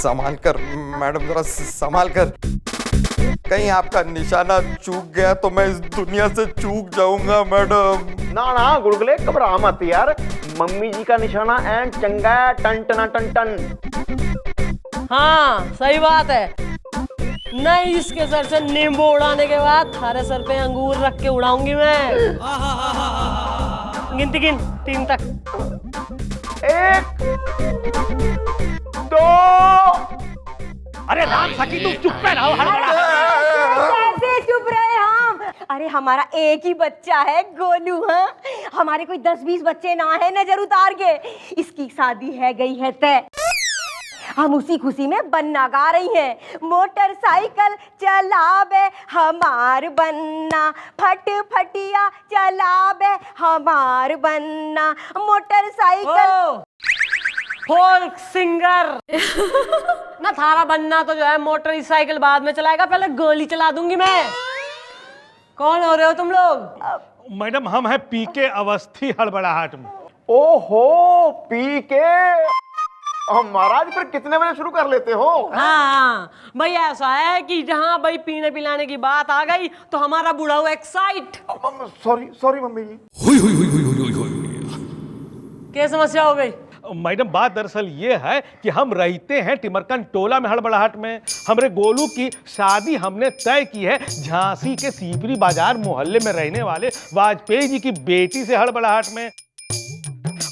संभाल कर मैडम, जरा संभाल कर। कहीं आपका निशाना चूक गया तो मैं इस दुनिया से चूक जाऊंगा मैडम। ना ना गुड़गुले, घबरा मत यार, मम्मी जी का निशाना एंड चंगा है, टन टना टन टन। हाँ सही बात है। नहीं, इसके सर से नींबू उड़ाने के बाद थारे सर पे अंगूर रख के उड़ाऊंगी मैं। गिनती गिन 3 तक। 1 2। अरे राम सखी तुम चुप पे रहो। कैसे चुप रहे हम? अरे हमारा एक ही बच्चा है गोलू। हाँ, हमारे कोई 10-20 बच्चे ना है नजर उतार के। इसकी शादी है गई है तय। हम उसी खुशी में बन्ना गा रही हैं। मोटरसाइकिल चलावे हमार बन्ना, फट फटिया चलावे हमार बन्ना। मोटरसाइकिल फोल्क सिंगर ना थारा बनना तो जो है मोटरसाइकिल बाद में चलाएगा, पहले गोली चला दूंगी मैं। कौन हो रहे हो तुम लोग? मैडम हम हैं पीके अवस्थी हड़बड़ाहट में। ओहो पी के। महाराज फिर कितने बजे शुरू कर लेते हो? हाँ भाई, ऐसा है कि जहाँ भाई पीने पिलाने की बात आ गई तो हमारा बूढ़ा हुआ एक्साइट। सॉरी मम्मी जी। क्या समस्या हो गई? मैडम बात दरअसल ये है कि हम रहते हैं टिमरकन टोला में हड़बड़ाहट में। हमरे गोलू की शादी हमने तय की है झांसी के सीपरी बाजार मोहल्ले में रहने वाले वाजपेयी जी की बेटी से हड़बड़ाहट में।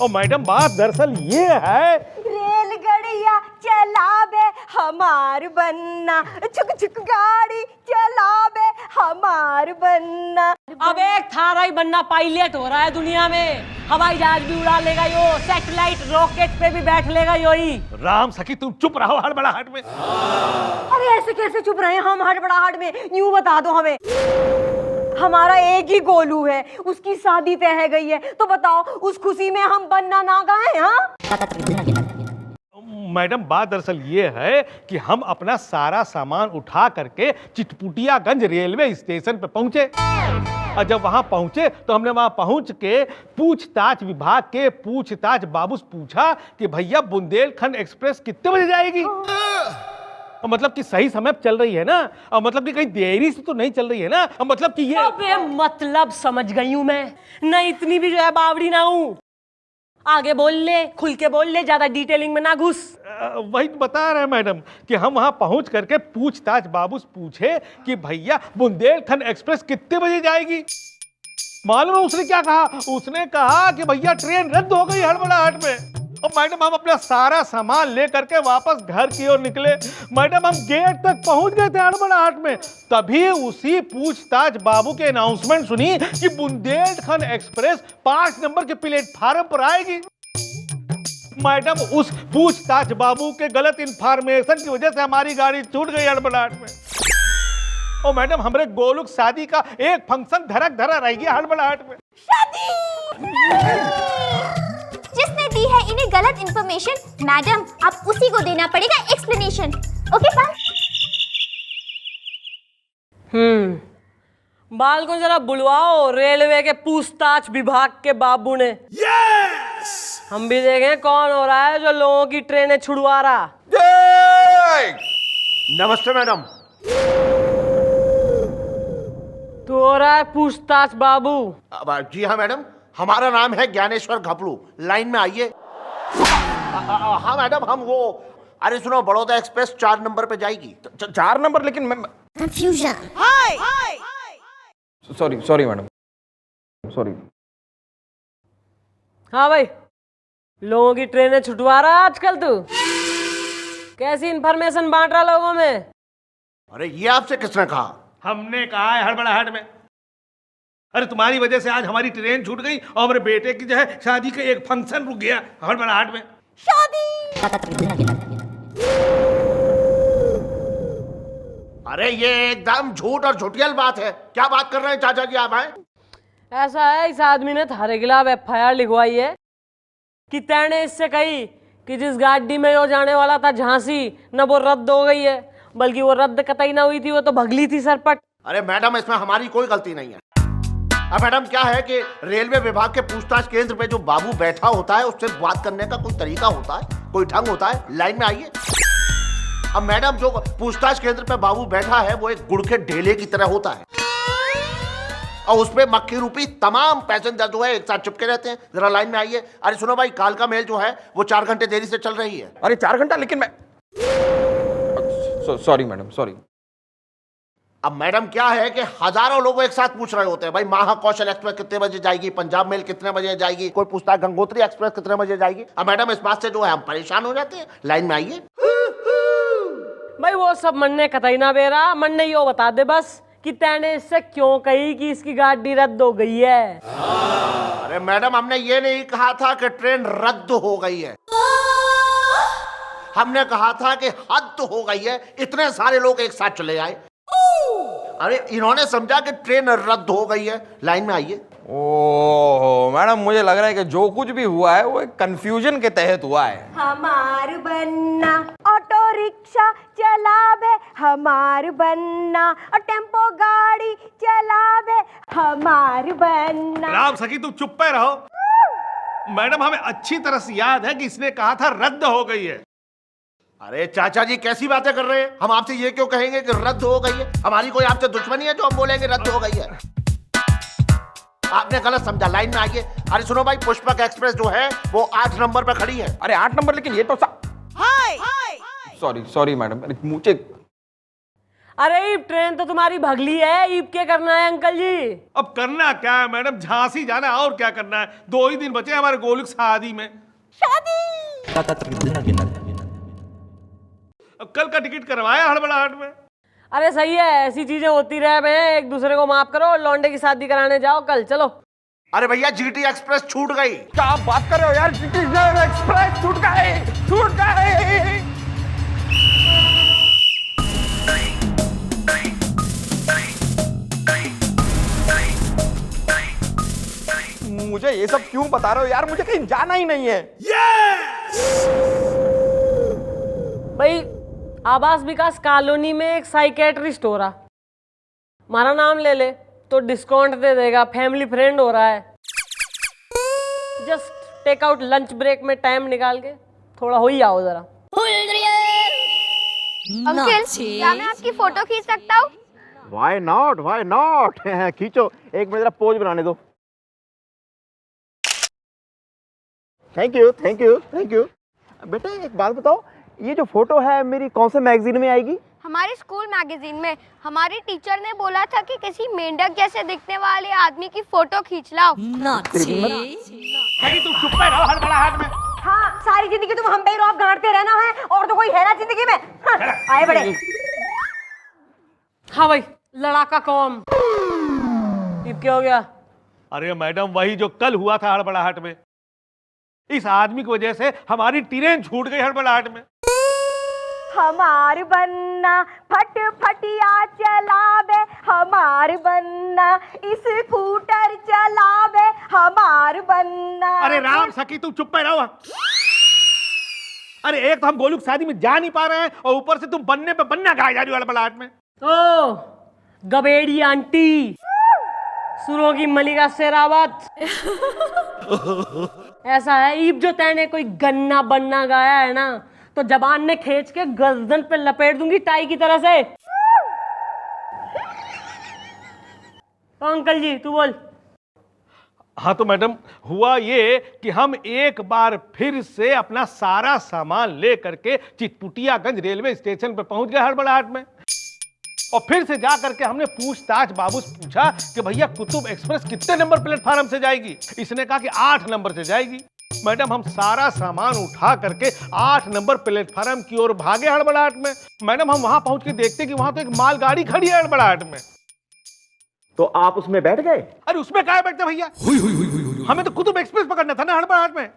और मैडम बात दरअसल ये है, रेलगाड़िया चलावे हमार बन्ना, छुक छुक गाड़ी चलावे हमार बन्ना। अब एक थारा ही बनना पायलट हो रहा है दुनिया में। हवाई जहाज भी उड़ा लेगा यो, सैटेलाइट रॉकेट पे भी बैठ लेगा यो ही। राम सखी तुम चुप रहो हड़बड़ाहट में। अरे ऐसे कैसे चुप रहे हम हड़बड़ाहट में? यूं बता दो हमें। हमारा एक ही गोलू है, उसकी शादी तय है गई है, तो बताओ उस खुशी में हम बन्ना ना गाएं? हाँ मैडम बात दरअसल ये है कि हम अपना सारा सामान उठा करके चिटपुटियागंज रेलवे स्टेशन पे पहुंचे। और जब वहां पहुंचे तो हमने वहां पहुंच के पूछताछ विभाग के पूछताछ बाबू से पूछा कि भैया बुंदेलखंड एक्सप्रेस कितने बजे जाएगी? मतलब कि सही समय चल रही है ना, और मतलब कि कहीं देरी से तो नहीं चल रही है ना, और मतलब कि ये अबे मतलब समझ गई हूं मैं। नहीं इतनी भी जो है बावड़ी ना हूं। आगे बोल ले, खुल के बोल ले, ज्यादा डिटेलिंग में ना घुस। वही बता रहे हैं मैडम कि हम वहां पहुंच करके पूछताछ बाबू से पूछे कि भैया बुंदेलखंड एक्सप्रेस कितने बजे जाएगी। मालूम है उसने क्या कहा? उसने कहा कि भैया ट्रेन रद्द हो गई हड़बड़ाहट में। और मैडम हम अपना सारा सामान लेकर के वापस घर की ओर निकले। मैडम हम गेट तक पहुंच गए थे हड़बड़ाहट में, तभी उसी पूछताछ बाबू के अनाउंसमेंट सुनी कि बुंदेलखंड एक्सप्रेस 5 नंबर के प्लेटफार्म पर आएगी। मैडम उस पूछताछ बाबू के गलत इंफॉर्मेशन की वजह से हमारी गाड़ी छूट गई हड़बड़ाहट में। और मैडम हमारे गोलू शादी का एक फंक्शन धरक धरा रह गया हड़बड़ाहट में। जिसने दी है इन्हें गलत इंफॉर्मेशन, मैडम अब उसी को देना पड़ेगा एक्सप्लेनेशन। Okay bye. बाल को जरा बुलवाओ रेलवे के पूछताछ विभाग के बाबू ने। यस! हम भी देखें कौन हो रहा है जो लोगों की ट्रेनें छुड़वा रहा। नमस्ते मैडम। तो हो रहा है पूछताछ बाबू? जी हाँ मैडम, हमारा नाम है ज्ञानेश्वर घपलू। लाइन में आइए। हाँ मैडम हम वो, अरे सुनो बड़ौदा एक्सप्रेस 4 नंबर पे जाएगी। 4 नंबर? लेकिन मैं कंफ्यूजन। Sorry madam, sorry. हाँ भाई, लोगों की ट्रेनें छुटवा रहा है आजकल तू। कैसी इंफॉर्मेशन बांट रहा लोगों में? अरे ये आपसे किसने कहा? हमने कहा है हड़बड़ाहट में। अरे तुम्हारी वजह से आज हमारी ट्रेन छूट गई और हमारे बेटे की जो है शादी का एक फंक्शन रुक गया हड़बड़ाहट में। अरे ये एकदम झूठ और झूठियल बात है। क्या बात कर रहे हैं चाचा जी आप? हैं ऐसा है, इस आदमी ने थारे खिलाफ FIR लिखवाई है कि तैने इससे कही कि जिस गाड़ी में वो जाने वाला था झांसी, न वो रद्द हो गई है, बल्कि वो रद्द कतई ना हुई थी, वो तो भगली थी सरपट। अरे मैडम इसमें हमारी कोई गलती नहीं है। अब मैडम क्या है कि रेलवे विभाग के पूछताछ केंद्र पे जो बाबू बैठा होता है उससे बात करने का कोई तरीका होता है, कोई ढंग होता है। लाइन में आइए। अब मैडम जो पूछताछ केंद्र पे बाबू बैठा है वो एक गुड़ के ढेले की तरह होता है और उसपे मक्खी रूपी तमाम पैसेंजर जो है एक साथ चिपके रहते हैं। जरा लाइन में आइए। अरे सुनो भाई, कालका मेल जो है वो 4 घंटे देरी से चल रही है। अरे 4 घंटा? लेकिन मैं सॉरी मैडम, सॉरी। अब मैडम क्या है कि हजारों लोग एक साथ पूछ रहे होते हैं, भाई महाकौशल एक्सप्रेस कितने बजे जाएगी, पंजाब मेल कितने बजे जाएगी, कोई पूछता है गंगोत्री एक्सप्रेस कितने बजे जाएगी। अब मैडम इस बात से जो है हम परेशान हो जाते हैं। लाइन में आइए। भाई वो सब मन्ने कतई ना बेरा, मन्ने यो बता दे बस कि तैने इससे क्यों कही कि इसकी गाड़ी रद्द हो गई है। अरे मैडम, हमने ये नहीं कहा था कि ट्रेन रद्द हो गई है, हमने कहा था कि हद हो गई है, इतने सारे लोग एक साथ चले आए। अरे इन्होंने समझा कि ट्रेन रद्द हो गई है। लाइन में आइए। ओह मैडम, मुझे लग रहा है कि जो कुछ भी हुआ है वो एक कंफ्यूजन के तहत हुआ है। हमार बनना ऑटो रिक्शा चलावे, हमार बनना और टेम्पो गाड़ी चलावे, हमार बनना। राम सखी तुम चुप पे रहो। मैडम हमें अच्छी तरह से याद है कि इसने कहा था रद्द हो गई है। अरे चाचा जी कैसी बातें कर रहे हैं, हम आपसे ये क्यों कहेंगे कि रद्द हो गई है? हमारी कोई आपसे दुश्मनी है जो हम बोलेंगे रद्द हो गई है? आपने गलत समझा। लाइन में आइए। अरे सुनो भाई, पुष्पक एक्सप्रेस जो है वो 8 नंबर पे खड़ी है। अरे 8 नंबर? लेकिन ये तो सॉरी सॉरी मैडम, मुझे अरे ईब ट्रेन तो तुम्हारी भगली है, ईब क्या करना है अंकल जी? अब करना क्या है मैडम, झांसी जाना है और क्या करना है। 2 ही दिन बचे हमारे गोलक शादी में। अब कल का टिकट करवाया हड़बड़ाहट में। अरे सही है, ऐसी चीजें होती रहे बे, एक दूसरे को माफ करो, लौंडे की शादी कराने जाओ कल, चलो। अरे भैया, जीटी एक्सप्रेस छूट गई। क्या आप बात कर रहे हो यार? जीटी एक्सप्रेस छूट गए, छूट गए। मुझे ये सब क्यों बता रहे हो यार? मुझे कहीं जाना ही नहीं है। भाई आवास विकास कॉलोनी में एक साइकेट्रिस्ट हो रहा, हमारा नाम ले ले तो डिस्काउंट दे देगा, फैमिली फ्रेंड हो रहा है। Just take out lunch break में टाइम निकाल के थोड़ा हो ही आओ जरा। अंकल, क्या मैं आपकी फोटो खींच सकता हूँ? Why not? Why not? खींचो, एक मेरा पोज बनाने दो। Thank you, thank you, thank you. बेटा एक बात बताओ, ये जो फोटो है मेरी कौन से मैगजीन में आएगी? हमारे स्कूल मैगजीन में। हमारी टीचर ने बोला था कि किसी मेंढक जैसे दिखने वाले आदमी की फोटो खींच लाओ। सखी तुम चुप पे रहो हड़बड़ाहट में। हाँ, सारी जिंदगी तुम हम पे रौब गांठते रहना है, और तो कोई है ना जिंदगी में। हाँ, आए बड़े। हाँ भाई, लड़ाका कौम ईब क्या हो गया? अरे मैडम, वही जो कल हुआ था हड़बड़ाहट में। इस आदमी की वजह से हमारी ट्रेन छूट गई हड़बड़ाहट में। हमार बनना फट फटिया चलावे, हमार बनना स्कूटर चलावे, हमार बनना। अरे राम सखी तुम चुप पे रहो। अरे एक तो हम गोलू की शादी में जा नहीं पा रहे हैं और ऊपर से तुम बनने पे बनना गाए जा रही हो हड़बड़ाहट में। ओ गबेड़ी आंटी, सुरों की मलिका शेरावत। ऐसा है ईब, जो तैने कोई गन्ना बनना गाया है ना तो जबान ने खींच के गर्दन पे लपेट दूंगी टाई की तरह से। तो अंकल जी तू बोल। हाँ तो मैडम, हुआ ये कि हम एक बार फिर से अपना सारा सामान ले करके चितपुटियागंज रेलवे स्टेशन पर पहुंच गए हड़बड़ाहट में। और फिर से जा करके हमने पूछताछ बाबू से पूछा कि भैया कुतुब एक्सप्रेस कितने नंबर प्लेटफार्म से जाएगी? इसने कहा कि 8 नंबर से जाएगी। मैडम हम सारा सामान उठा करके 8 नंबर प्लेटफार्म की ओर भागे हड़बड़ाहट में। मैडम हम वहां पहुंच के देखते कि वहां तो एक मालगाड़ी खड़ी है हड़बड़ाहट में। तो आप उसमें बैठ गए? अरे उसमें क्या बैठते भैया, हमें तो कुतुब एक्सप्रेस पकड़ना था ना हड़बड़ाहट में।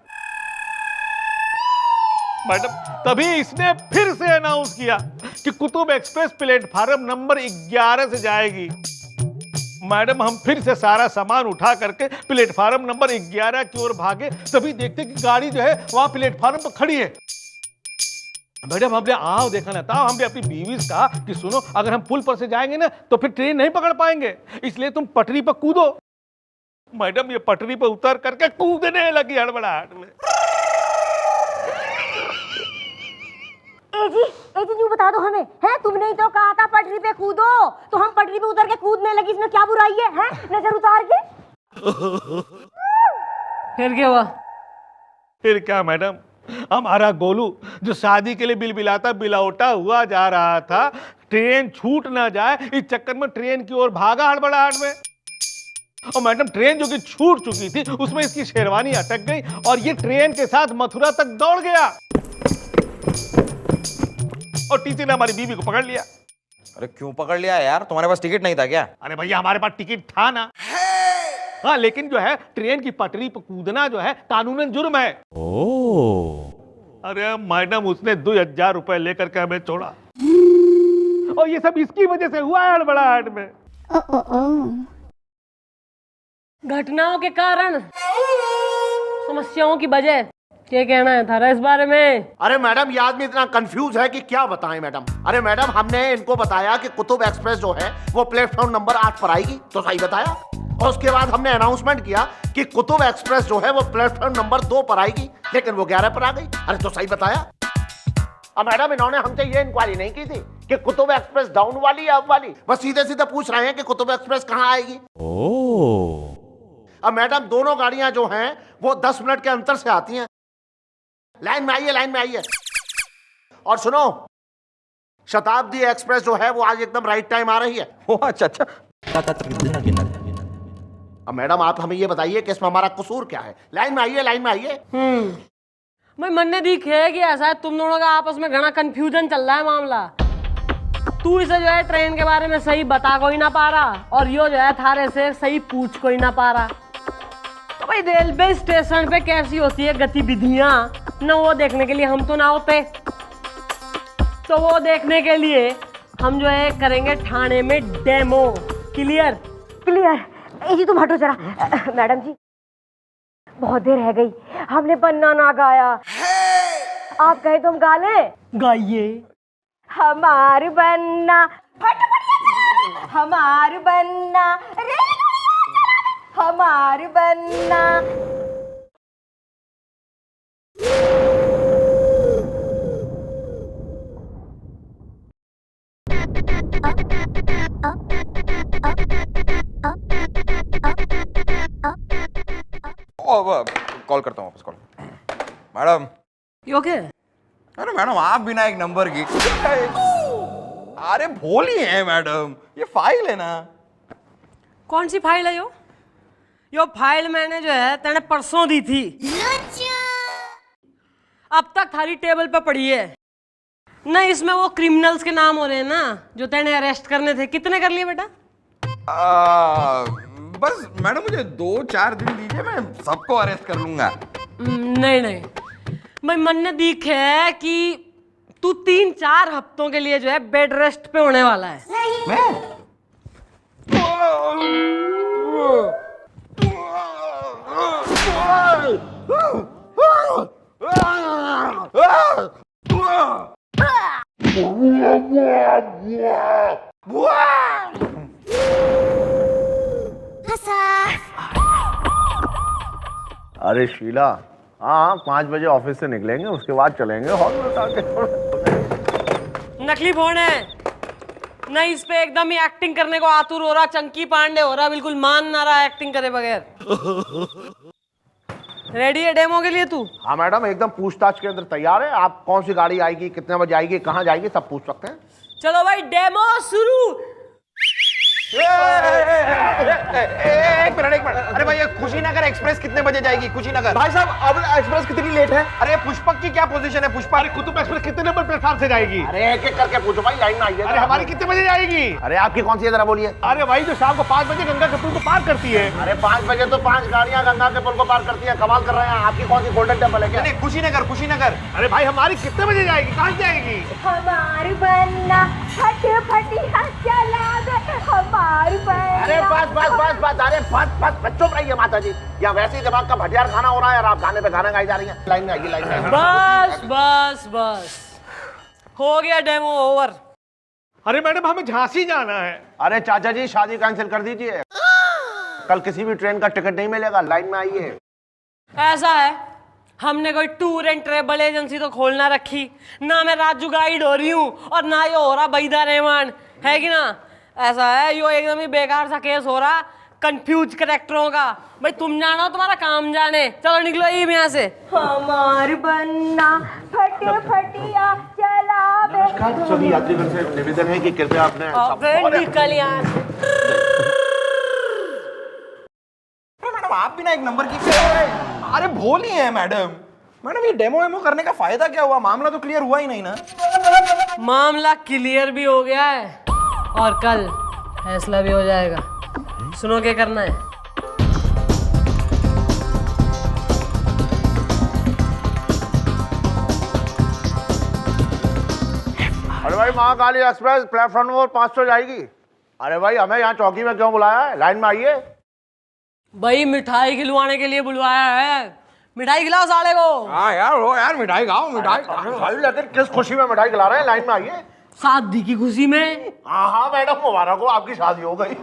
मैडम तभी इसने फिर से अनाउंस किया कि कुतुब एक्सप्रेस प्लेटफार्म नंबर 11 से जाएगी। मैडम हम फिर से सारा सामान उठा करके प्लेटफार्म नंबर 11 की ओर भागे, तभी देखते कि गाड़ी जो है वहां प्लेटफार्म पर खड़ी है। मैडम हमने आओ देखा ना था, हमने अपनी बीवी से कहा कि सुनो, अगर हम पुल पर से जाएंगे ना तो फिर ट्रेन नहीं पकड़ पाएंगे, इसलिए तुम पटरी पर कूदो। मैडम ये पटरी पर उतर करके कूदने लगी हड़बड़ाहट में। ए जी यूं बता दो हमें, हैं? तुमने ही तो कहा था पटरी पे कूदो, तो हम पटरी पे उतर के कूदने लगी, इसमें क्या बुराई है? हैं? नजर उतार के। फिर क्या हुआ? फिर क्या मैडम, हमारा गोलू जो शादी के लिए बिलबिलाता बिलौटा हुआ जा रहा था, ट्रेन छूट ना जाए इस चक्कर में ट्रेन की ओर भागा हड़बड़ाहट में। और मैडम ट्रेन जो कि छूट चुकी थी उसमें इसकी शेरवानी अटक गई और ये ट्रेन के साथ मथुरा तक दौड़ गया और टीसी ने हमारी बीवी को पकड़ लिया। अरे क्यों पकड़ लिया यार, तुम्हारे पास टिकट नहीं था क्या? अरे भैया हमारे पास टिकट था ना। हाँ लेकिन जो है ट्रेन की पटरी पर कूदना जो है कानूनन जुर्म है। अरे मैडम उसने 2000 रुपए लेकर के हमें छोड़ा और ये सब इसकी वजह से हुआ है हड़बड़ाहट में। घटनाओं के कारण, समस्याओं की वजह, क्या कहना है थारा इस बारे में? अरे मैडम ये आदमी इतना कंफ्यूज है कि क्या बताएं मैडम। अरे मैडम हमने इनको बताया कि कुतुब एक्सप्रेस जो है वो प्लेटफॉर्म नंबर 8 पर आएगी, तो सही बताया। और उसके बाद हमने अनाउंसमेंट किया कि कुतुब एक्सप्रेस जो है वो प्लेटफॉर्म नंबर 2 पर आएगी, लेकिन वो 11 पर आ गई। अरे तो सही बताया। अब मैडम इन्होंने हमसे ये इंक्वायरी नहीं की थी कि कुतुब एक्सप्रेस डाउन वाली या अप वाली, बस सीधे सीधे पूछ रहे हैं कि कुतुब एक्सप्रेस कहाँ आएगी। अब मैडम दोनों गाड़ियां जो हैं वो 10 मिनट के अंतर से आती हैं। लाइन में आइए, लाइन में आइए। और सुनो, शताब्दी एक्सप्रेस जो है वो आज एकदम राइट टाइम आ रही है। ओ अच्छा अच्छा। अब मैडम आप हमें ये बताइए कि इसमें हमारा कसूर क्या है। लाइन में आइए, लाइन में आइए। मैं मनने दिख है कि ऐसा है तुम दोनों का आपस में घना कंफ्यूजन चल रहा है मामला। तू इसे जो है ट्रेन के बारे में सही बता कोई ना पा रहा और यो जो है थारे से सही पूछ कोई ना पा रहा। तो भाई रेलवे स्टेशन पे कैसी होती है गतिविधियां, न वो देखने के लिए हम तो ना होते। तो वो देखने के लिए हम जो है करेंगे ठाणे में डेमो। क्लियर? क्लियर। ए जी तुम हटो जरा। मैडम जी बहुत देर रह गई, हमने बन्ना ना गाया। आप कहे तो हम गा लें? गाइए। हमार बन्ना, हमार बन्ना, हमार बन्ना। कॉल करता हूँ वापस कॉल। मैडम यो क्या? अरे मैडम आप बिना एक नंबर की, अरे भोली है मैडम, ये फाइल है ना। कौन सी फाइल है यो? यो फाइल मैंने जो है तेने परसों दी थी, अब तक थारी टेबल पे पड़ी है ना। इसमें वो क्रिमिनल्स के नाम हो रहे हैं ना जो तेने अरेस्ट करने थे। कितने कर लिए बेटा? बस मैडम मुझे 2-4 दिन दीजिए, मैं सबको अरेस्ट कर लूंगा। नहीं नहीं, मैं मन दिख है कि तू 3-4 हफ्तों के लिए जो है बेड रेस्ट पे होने वाला है। मैं अरे शीला, हाँ 5 बजे ऑफिस से निकलेंगे, उसके बाद चलेंगे हॉल में उतार के। नकली फोन है नहीं, इस पे एकदम ही एक्टिंग करने को आतुर हो रहा, चंकी पांडे हो रहा, बिल्कुल मान ना रहा एक्टिंग करे बगैर। रेडी है डेमो के लिए तू? हाँ मैडम एकदम पूछताछ के अंदर तैयार है। आप कौन सी गाड़ी आएगी, कितने बजे आएगी, कहाँ जाएगी, सब पूछ सकते हैं। चलो भाई डेमो शुरू। एक मिनट। अरे भाई ये कुशीनगर एक्सप्रेस कितने बजे जाएगी? कुशीनगर भाई साहब, अब एक्सप्रेस कितनी लेट है? अरे पुष्पक की क्या पोजीशन है? पुष्पक, अरे कुतुब एक्सप्रेस कितने नंबर प्लेटफॉर्म से जाएगी? अरे एक एक करके पूछो भाई, लाइन में आइए। अरे हमारी कितने बजे जाएगी? अरे आपकी कौन सी है जरा बोलिए। अरे भाई जो शाम को 5 बजे गंगा के पुल को पार करती है। अरे 5 बजे तो 5 गाड़ियां गंगा के पुल को पार करती है, कमाल कर रहे हैं। आपकी कौन सी गोल्डन टेम्पल है क्या? नहीं, कुशीनगर, कुशीनगर। अरे भाई हमारी कितने बजे जाएगी, कहाँ जाएगी? हमार बन्ना फटफटिया चला दे, हमार बन्ना। अरे बस अरे बस चुप रहिए माता जी, या वैसे ही दिमाग का भटियार खाना हो रहा है और आप गाने पे गाना गाई जा रही हैं। लाइन में आइए, लाइन में। बस बस बस हो गया डेमो ओवर। अरे मैडम हमें झांसी जाना है। अरे चाचा जी शादी कैंसिल कर दीजिए, कल किसी भी ट्रेन का टिकट नहीं मिलेगा। लाइन में आइए। ऐसा है हमने कोई टूर एंड ट्रेवल एजेंसी तो खोलना रखी ना, मैं राजू गाइड हो रही हूँ और ना ये हो रहा बैदा रहमान, है कि ना? ऐसा है, यो एकदम ही बेकार सा केस हो रहा कंफ्यूज करेक्टरों का। भाई तुम जानो, तुम्हारा काम जाने। चलो निकलो ये यहाँ से। हमार बन्ना फट फटिया चला बे। सभी यात्रीगण से निवेदन है कि कृपया आपने अबे निकल यहाँ से। मैडम आप भी ना एक नंबर की अरे भोली है मैडम। मैडम ये डेमो वेमो करने का फायदा क्या हुआ? मामला तो क्लियर हुआ ही नहीं ना। मामला क्लियर भी हो गया है और कल फैसला भी हो जाएगा। सुनो क्या करना है। अरे भाई महाकाली एक्सप्रेस प्लेटफॉर्म नंबर 500 जाएगी। अरे भाई हमें यहाँ चौकी में क्यों बुलाया है? लाइन में आइए। भाई मिठाई खिलवाने के लिए बुलवाया है। मिठाई खिलाओ साले को। हाँ यार हो यार, मिठाई खाओ मिठाई। भाई लेकिन किस खुशी में मिठाई खिला रहे हैं? लाइन में आइए। शादी की खुशी में। हाँ मैडम मुबारक हो, आपकी शादी हो गई।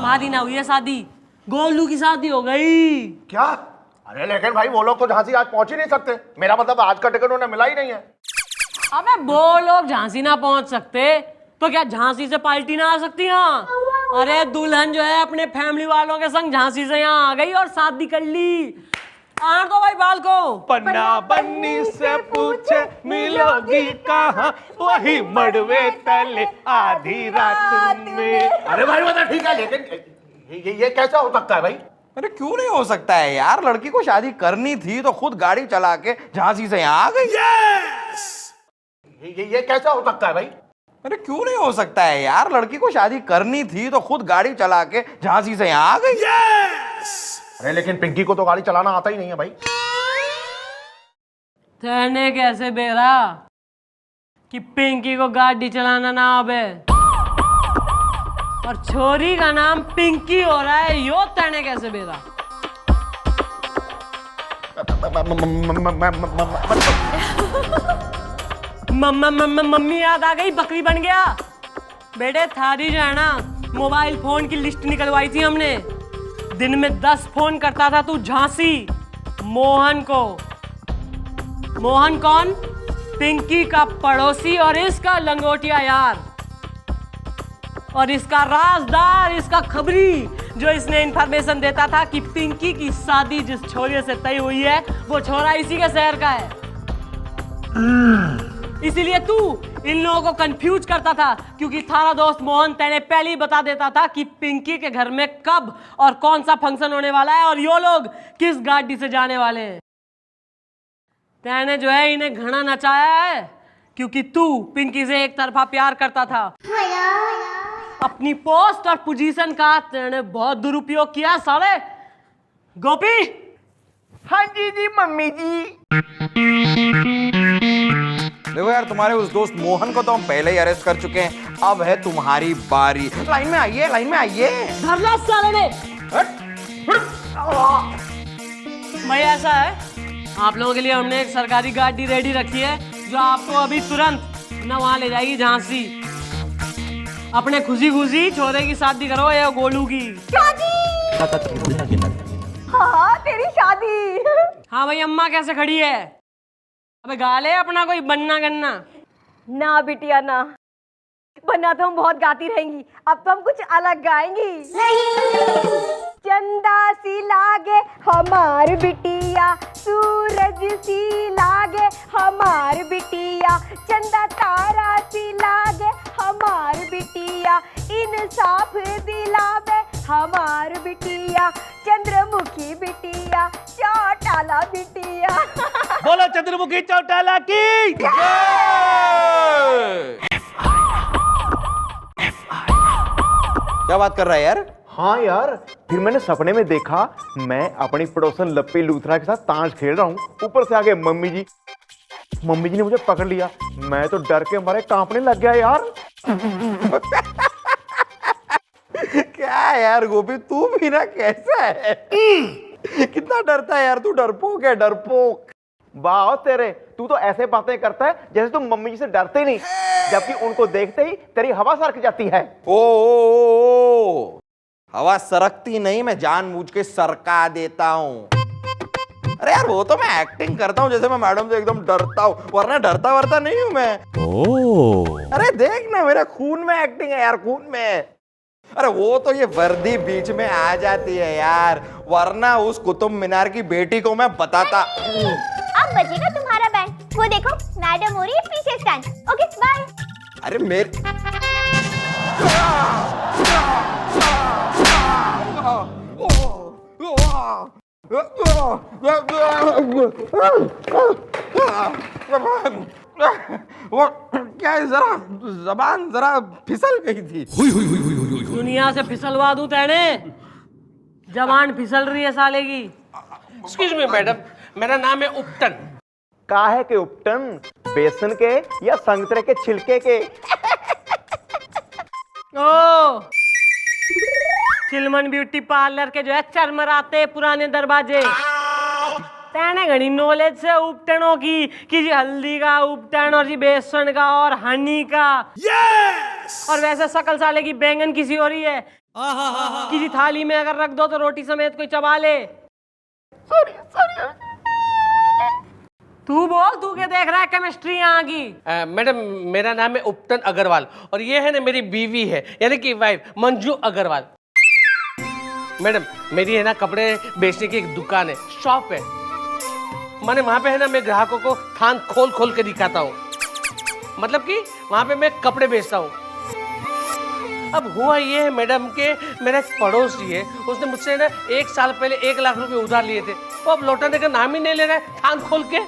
शादी ना हुई है, शादी गोलू की शादी हो गई। क्या? अरे लेकिन भाई वो लोग तो झांसी आज पहुंच ही नहीं सकते। मेरा मतलब आज का टिकट उन्हें मिला ही नहीं है। अबे वो लोग झांसी ना पहुंच सकते तो क्या झांसी से पार्टी ना आ सकती? हाँ, अरे दुल्हन जो है अपने फैमिली वालों के संग झांसी से यहाँ आ गई और शादी कर ली। आर दो भाई बाल को। पन्ना बन्नी से पूछे मिलोगी कहाँ, वही मड़वे तले आधी रात में। अरे भाई वो तो ठीक है, लेकिन ये कैसा हो सकता है भाई? अरे क्यों नहीं हो सकता है यार? लड़की को शादी करनी थी तो खुद गाड़ी चला के झांसी से यहाँ आ गई। ये कैसा हो सकता है भाई? अरे क्यों नहीं हो सकता है यार? लड़की को शादी करनी थी तो खुद गाड़ी चला के झांसी से यहाँ आ गई। अरे लेकिन पिंकी को तो गाड़ी चलाना आता ही नहीं है भाई। तेने कैसे बेरा कि पिंकी को गाड़ी चलाना ना आवे और छोरी का नाम पिंकी हो रहा है, यो तेने कैसे बेरा? मम्मी याद आ गई, बकरी बन गया। बेटे थारी जो है ना, मोबाइल फोन की लिस्ट निकलवाई थी हमने। दिन में 10 फोन करता था तू झांसी मोहन को। मोहन कौन? पिंकी का पड़ोसी और इसका लंगोटिया यार, और इसका राजदार, इसका खबरी, जो इसने इंफॉर्मेशन देता था कि पिंकी की शादी जिस छोरे से तय हुई है वो छोरा इसी के शहर का है। इसीलिए तू इन लोगों को कंफ्यूज करता था, क्योंकि थारा दोस्त मोहन तेने पहले ही बता देता था कि पिंकी के घर में कब और कौन सा फंक्शन होने वाला है और यो लोग किस गाड़ी से जाने वाले हैं। तेने जो है इन्हें घना नचाया है, क्योंकि तू पिंकी से एक तरफा प्यार करता था। अपनी पोस्ट और पोजीशन का तेने बहुत दुरुपयोग किया साले। गोपी। हाँ जी जी मम्मी जी। देखो यार, तुम्हारे उस दोस्त मोहन को तो हम पहले ही अरेस्ट कर चुके हैं। अब है तुम्हारी बारी। लाइन में आइए, लाइन में आइए। धर लो साले ने। भाई ऐसा है, आप लोगों के लिए हमने एक सरकारी गाड़ी रेडी रखी है जो आपको अभी तुरंत न वहां ले जाएगी झांसी। अपने खुशी खुशी छोरे की शादी करो या गोलू की। हाँ तेरी शादी। हाँ भाई, अम्मा कैसे खड़ी है? अबे गा ले अपना कोई बन्ना गन्ना। ना बिटिया ना, बन्ना तो हम बहुत गाती रहेंगी, अब तो हम कुछ अलग गाएंगी। चंदा सी लागे हमार बिटिया, सूरज सी लागे हमार बिटिया, चंदा तारा सी लागे हमार बिटिया, इंसाफ दिलावे हमार बिटिया, चंद्रमुखी बिटिया, चौटाला बिटिया। बोलो चंद्रमुखी चौटाला की। क्या बात कर रहा है यार? हाँ यार, फिर मैंने सपने में देखा मैं अपनी पड़ोसन लप्पी लूथरा के साथ ताश खेल रहा हूँ। ऊपर से आगे मम्मी जी ने मुझे पकड़ लिया। मैं तो डर के मारे कांपने लग गया यार। क्या यार गोपी, तू भी ना कैसा है? कितना डरता है यार तू। डरपोक है, डरपोक। वाह तेरे, तू तो ऐसे बातें करता है जैसे तुम मम्मी जी से डरते ही नहीं, जबकि उनको देखते ही तेरी हवा सरक जाती है। ओ, हवा सरकती नहीं, मैं जानबूझ के सरका देता हूँ। अरे यार वो तो मैं एक्टिंग करता हूँ, जैसे मैं मैडम से एकदम डरता हूँ, वरना डरता वरता नहीं हूँ मैं। अरे देख ना, मेरे खून में एक्टिंग है यार, खून में। अरे वो तो ये वर्दी बीच में आ जाती है यार, वरना उस कुतुब मीनार की बेटी को मैं बताता। अब बजेगा तुम्हारा बैंड, वो देखो मैडम हो रही है पीछे स्टैंड। Okay bye. अरे मेरे वो क्या है, जरा जबान जरा फिसल गई थी। दुनिया से फिसलवा दूं तेने, जबान फिसल रही है साले की। एक्सक्यूज मी मैडम, मेरा नाम है उपटन। काहे के उपटन, बेसन के या संतरे के छिलके के? ओ चिलमन ब्यूटी पार्लर के जो है चरमराते पुराने दरवाजे। तेने घनी नॉलेज से उपटनों की कि जी हल्दी का उपटन और जी बेसन का और हनी का। और वैसे सकल साले की बैंगन किसी हो रही है कि जी थाली में अगर रख दो तो रोटी समेत कोई चबा ले। तू बोल, तू क्या देख रहा है केमिस्ट्री यहाँ की? मैडम मेरा नाम है उपटन अग्रवाल और ये है ना मेरी बीवी है, यानी कि वाइफ मंजू अग्रवाल। मैडम मेरी है ना कपड़े बेचने की एक दुकान है, शॉप है। माने वहाँ पे है ना मैं ग्राहकों को थान खोल खोल के दिखाता हूँ, मतलब कि वहाँ पे मैं कपड़े बेचता हूँ। अब हुआ ये है मैडम के मेरा एक पड़ोसी है, उसने मुझसे ना 1 साल पहले 1 लाख रुपए उधार लिए थे, वो अब लौटाने का नाम ही नहीं ले रहा है थान खोल के।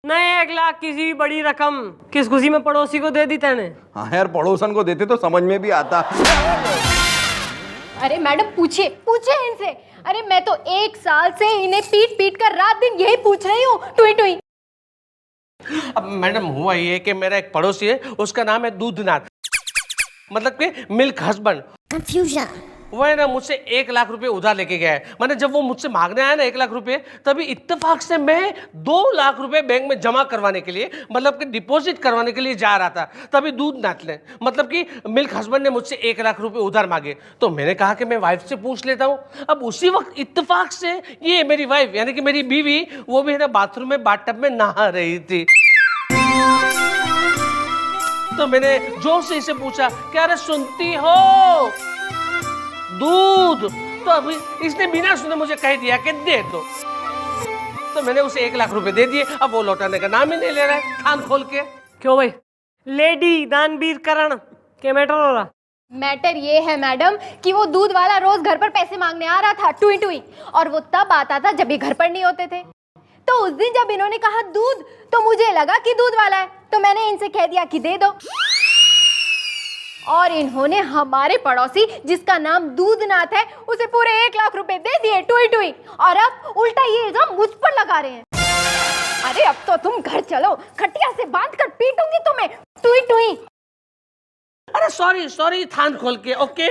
नहीं, 1 लाख किसी भी बड़ी रकम किस खुशी में पड़ोसी को दे दी तेने? हाँ यार, पड़ोसन को देते तो समझ में भी आता। अरे मैडम पूछिए पूछिए इनसे। अरे मैं तो 1 साल से इन्हें पीट पीट कर रात दिन यही पूछ रही हूँ, टुई टुई। अब मैडम हुआ ये कि मेरा एक पड़ोसी है, उसका नाम है दूधनाथ, मतलब कि मिल्क हस्बैंड। कंफ्यूजन। वो है ना मुझसे 1 लाख रुपए उधार लेके गया है। मैंने जब वो मुझसे मांगने आया ना 1 लाख रुपए, तभी इत्तेफाक से मैं 2 लाख रुपए बैंक में जमा करवाने के लिए, मतलब कि डिपॉजिट करवाने के लिए जा रहा था। तभी दूधनाथ ने, मतलब कि मिल्क हस्बैंड ने मुझसे 1 लाख रुपए उधार मांगे। तो मैंने कहा कि मैं वाइफ से पूछ लेता हूँ। अब उसी वक्त इत्तेफाक से ये मेरी वाइफ यानी कि मेरी बीवी, वो भी है ना बाथरूम में बाथटब में नहा रही थी। तो मैंने जोर से इसे पूछा, क्या रे सुनती हो दूध? तो अभी इसने बिना सुने मुझे कह दिया कि दे दो। तो मैंने उसे 1 लाख रुपए दे दिए। अब वो लौटाने का नाम ही नहीं ले रहा है थान खोल के। क्यों भाई, लेडी दानवीर करण के मैटर हो रहा? मैटर ये है मैडम कि वो दूध वाला रोज घर पर पैसे मांगने आ रहा था, टुई टुई, और वो तब आता था जब ये घर पर नहीं होते थे। तो उस दिन जब इन्होंने कहा दूध, तो मुझे लगा कि दूध वाला है, तो मैंने इनसे कह दिया कि दे दो। और इन्होंने हमारे पड़ोसी जिसका नाम दूधनाथ है, उसे पूरे 1 लाख रुपए दे दिए, टुई टुई। और अब उल्टा ये इल्जाम मुझ पर लगा रहे हैं। अरे अब तो तुम घर चलो, खटिया से बांध कर पीटूंगी तुम्हें, टुई टुई। अरे सॉरी सॉरी थान खोल के। ओके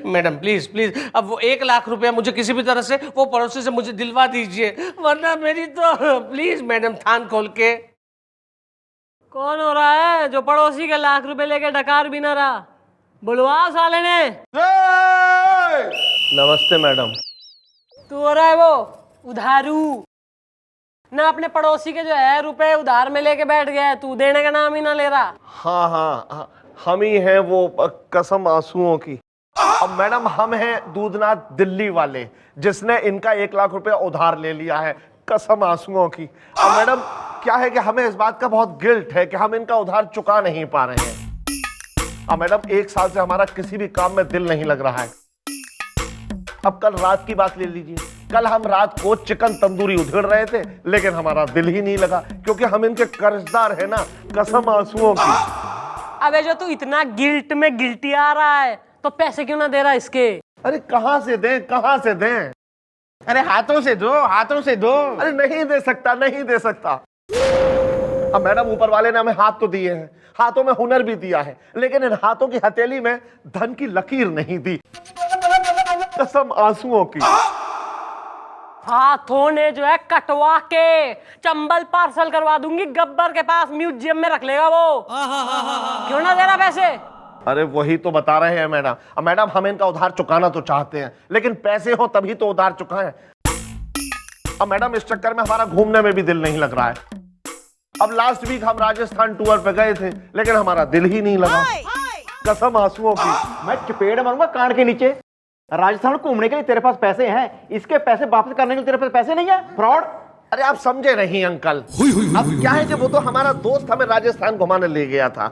मैडम प्लीज प्लीज, अब वो 1 लाख रुपया मुझे किसी भी तरह से वो पड़ोसी से मुझे दिलवा दीजिए, वरना मेरी तो प्लीज मैडम थान खोल के। कौन हो रहा है जो पड़ोसी के लाख रुपए लेके डकार भी ना रहा? बुलवा साले ने। नमस्ते मैडम। तू हो रहा है वो उधारू ना, अपने पड़ोसी के जो है रुपए उधार में लेके बैठ गया है, तू देने का नाम ही ना ले रहा। हाँ हाँ, हम ही हैं वो कसम आंसुओं की। अब मैडम हम हैं दूधनाथ दिल्ली वाले, जिसने इनका 1 लाख रुपया उधार ले लिया है, कसम आंसुओं की। अब मैडम क्या है कि हमें इस बात का बहुत गिल्ट है कि हम इनका उधार चुका नहीं पा रहे हैं। अब मैडम 1 साल से हमारा किसी भी काम में दिल नहीं लग रहा है। अब कल रात की बात ले लीजिए, कल हम रात को चिकन तंदूरी उधेड़ रहे थे, लेकिन हमारा दिल ही नहीं लगा, क्योंकि हम इनके कर्जदार हैं ना, कसम आंसुओं की। अबे जो तू इतना गिल्ट में गिल्टी आ रहा है, तो पैसे क्यों ना दे रहा इसके? अरे कहां से दें, कहां से दें? अरे हाथों से दो, हाथों से दो। अरे नहीं दे सकता, नहीं दे सकता। अब मैडम ऊपर वाले ने हमें हाथ तो दिए हैं, हाथों में हुनर भी दिया है, लेकिन इन हाथों की हथेली में धन की लकीर नहीं दी, कसम आंसुओं की। हाथों ने जो है कटवा के चंबल पार्सल करवा दूंगी, गब्बर के पास म्यूजियम में रख लेगा वो। क्यों ना दे रहा पैसे? अरे वही तो बता रहे हैं मैडम। अब मैडम हम इनका उधार चुकाना तो चाहते हैं, लेकिन पैसे हो तभी तो उधार चुकाएं। अब मैडम इस चक्कर में हमारा घूमने में भी दिल नहीं लग रहा है। अब लास्ट वीक हम राजस्थान टूर पे गए थे, लेकिन हमारा दिल ही नहीं लगा, कसम आंसुओं की। मैं चपेड़ मारूंगा कान के नीचे। राजस्थान घूमने के लिए तेरे पास पैसे हैं, इसके पैसे वापस करने के लिए तेरे पास पैसे नहीं है? फ्रॉड। अरे आप समझे नहीं अंकल। अब क्या है कि वो तो हमारा दोस्त हमें राजस्थान घुमाने ले गया था।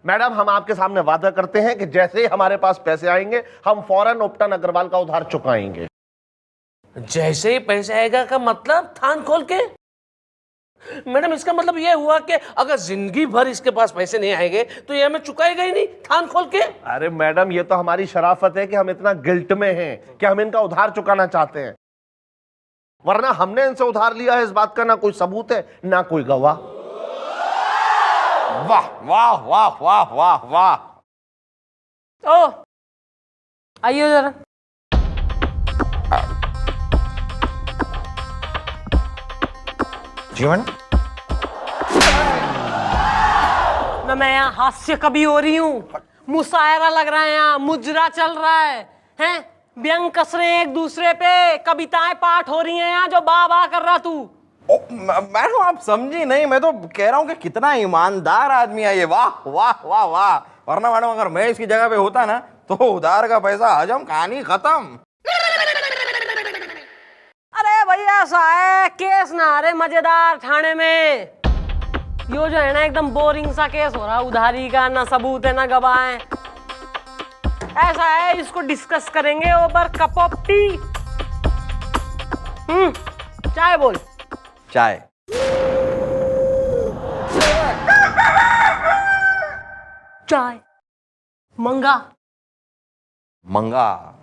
मैडम हम आपके सामने वादा करते हैं कि जैसे ही हमारे पास पैसे आएंगे हम फौरन उपटन अग्रवाल का उधार चुकाएंगे। जैसे ही पैसे आएगा का मतलब थान खोल के? मैडम इसका मतलब ये हुआ कि अगर जिंदगी भर इसके पास पैसे नहीं आएंगे तो ये हमें चुकाएगा ही नहीं थान खोल के? अरे मैडम ये तो हमारी शराफत है कि हम इतना गिल्ट में हैं कि हम इनका उधार चुकाना चाहते हैं, वरना हमने इनसे उधार लिया है इस बात का ना कोई सबूत है ना कोई गवाह। वाह वाह वाह वाह वाह वाह। ओ आइए जरा। जीवन ना मैं यहाँ हास्य कभी हो रही हूँ, मुशायरा लग रहा है, यहाँ मुजरा चल रहा है, हैं व्यंग कस रहे हैं एक दूसरे पे, कविताएं पाठ हो रही हैं यहाँ जो बा बा कर रहा तू। मैडम आप समझी नहीं, मैं तो कह रहा हूँ कि कितना ईमानदार आदमी है ये। वाह वाह वाह वाह। वरना मैडम अगर मैं इसकी जगह पे होता ना तो उधार का पैसा हजम, कहानी खत्म। अरे भैया ऐसा है केस ना अरे मजेदार थाने में, यो जो है ना एकदम बोरिंग सा केस हो रहा है, उधारी का ना सबूत है ना गवाह है। ऐसा है इसको डिस्कस करेंगे ओवर कप ऑफ टी। चाय बोल। चाय। चाय मंगा। मंगा।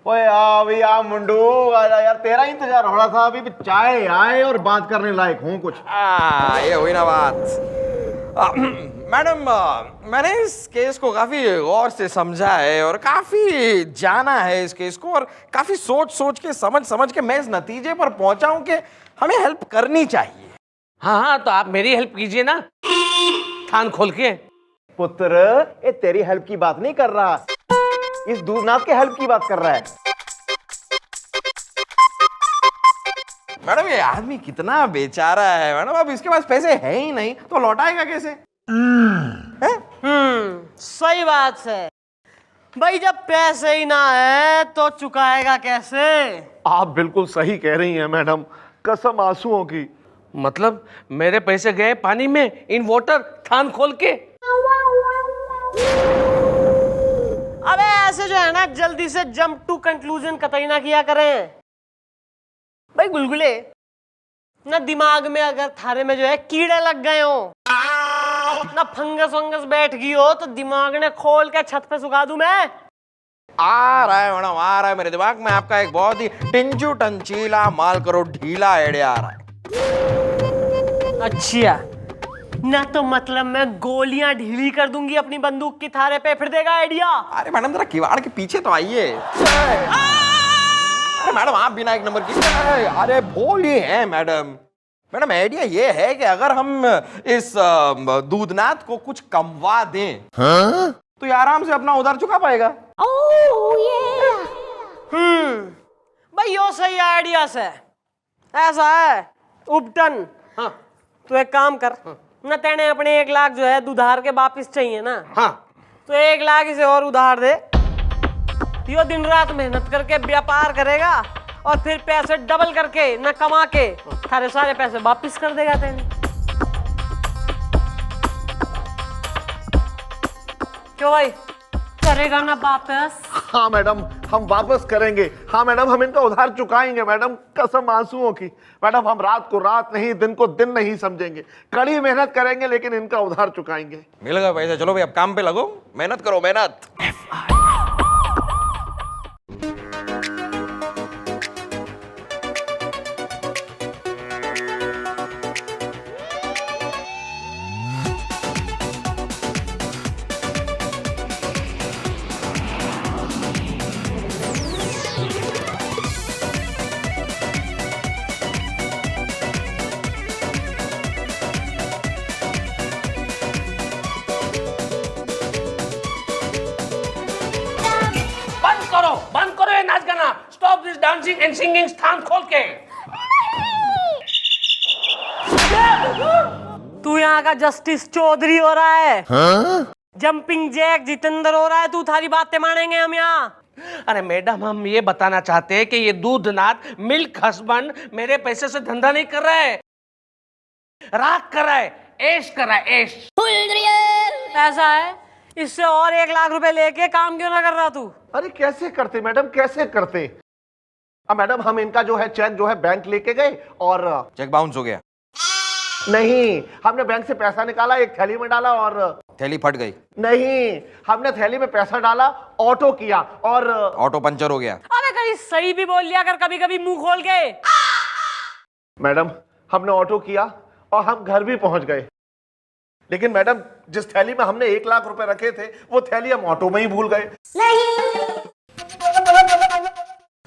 ओए आ भी आ मुंडू, आजा यार, तेरा ही इंतजार हो रहा था। अभी भी चाय आए और बात करने लायक हूँ कुछ। ये हुई ना बात। मैडम मैंने इस केस को काफी गौर से समझा है और काफी जाना है इस केस को, और काफी सोच सोच के समझ के मैं इस नतीजे पर पहुंचा हूं कि हमें हेल्प करनी चाहिए। हाँ हाँ तो आप मेरी हेल्प कीजिए ना थान खोल के। पुत्र ये तेरी हेल्प की बात नहीं कर रहा, इस दूधनाथ के हेल्प की बात कर रहा है। मैडम ये आदमी कितना बेचारा है मैडम, अब इसके पास पैसे है ही नहीं तो लौटाएगा कैसे? सही बात है भाई, जब पैसे ही ना है तो चुकाएगा कैसे? आप बिल्कुल सही कह रही हैं मैडम, कसम आंसुओं की। मतलब मेरे पैसे गए पानी में इन वाटर थान खोल के? अबे ऐसे जो है ना जल्दी से जंप टू कंक्लूजन कतई ना किया करें भाई। गुलगुले ना दिमाग में अगर थारे में जो है कीड़े लग गए हो ना फंगस वंगस बैठ गई हो तो दिमाग ने खोल के छत पे सुखा दूं मैं। आ रहा है मैडम, आ रहा है मेरे दिमाग में आपका एक बहुत ही टिंचू टंचीला माल करो ढीला आइडिया आ रहा है। अच्छा ना तो मतलब मैं गोलियां ढीली कर दूंगी अपनी बंदूक की थारे पे, फिर देगा आइडिया? अरे मैडम जरा किवाड़ के पीछे तो आइए। अरे मैडम आप बिना एक नंबर की। अरे बोलिए हैं मैडम। मैडम आइडिया ये है कि अगर हम इस दूधनाथ को कुछ कमवा दें तो ये आराम से अपना उधार चुका पाएगा। भाई यो सही आइडिया से ऐसा है उपटन। हाँ तो एक काम कर ना, तेने अपने 1 लाख जो है उधार के वापिस चाहिए ना, हाँ तो 1 लाख इसे और उधार दे। यो दिन रात मेहनत करके व्यापार करेगा और फिर पैसे डबल करके ना कमा के थारे सारे पैसे वापिस कर देगा तेने। क्यों भाई करेगा ना वापस? हाँ मैडम हम वापस करेंगे। हाँ मैडम हम इनका उधार चुकाएंगे मैडम, कसम आंसुओं की। मैडम हम रात को रात नहीं दिन को दिन नहीं समझेंगे, कड़ी मेहनत करेंगे लेकिन इनका उधार चुकाएंगे। मिल गए पैसे, चलो भाई अब काम पे लगो, मेहनत करो मेहनत। डांसिंग एंड सिंगिंग स्थान खोल के। तू यहाँ का जस्टिस चौधरी हो रहा है? जंपिंग जैक जितेंद्र हो रहा है? तू थारी बातें मानेंगे हम यहाँ? अरे मैडम, हम ये बताना चाहते हैं कि ये दूधनाथ मिल्क हस्बैंड मेरे पैसे से धंधा नहीं कर रहा है, राग कर रहा है, ऐश कर रहा है, ऐश। ऐसा है? इससे और 1 लाख रुपए लेके काम क्यों ना कर रहा तू? अरे कैसे करते मैडम, कैसे करते? अब मैडम हम इनका जो है चेक जो है बैंक लेके गए और चेक बाउंस हो गया? नहीं, हमने बैंक से पैसा निकाला, एक थैली में डाला और थैली फट गई? नहीं, हमने थैली में पैसा डाला, ऑटो किया और ऑटो पंचर हो गया? अबे कहीं सही भी बोल लिया कर कभी कभी मुंह खोल के। मैडम हमने ऑटो किया और हम घर भी पहुंच गए, लेकिन मैडम जिस थैली में हमने 1 लाख रुपए रखे थे वो थैली हम ऑटो में ही भूल गए।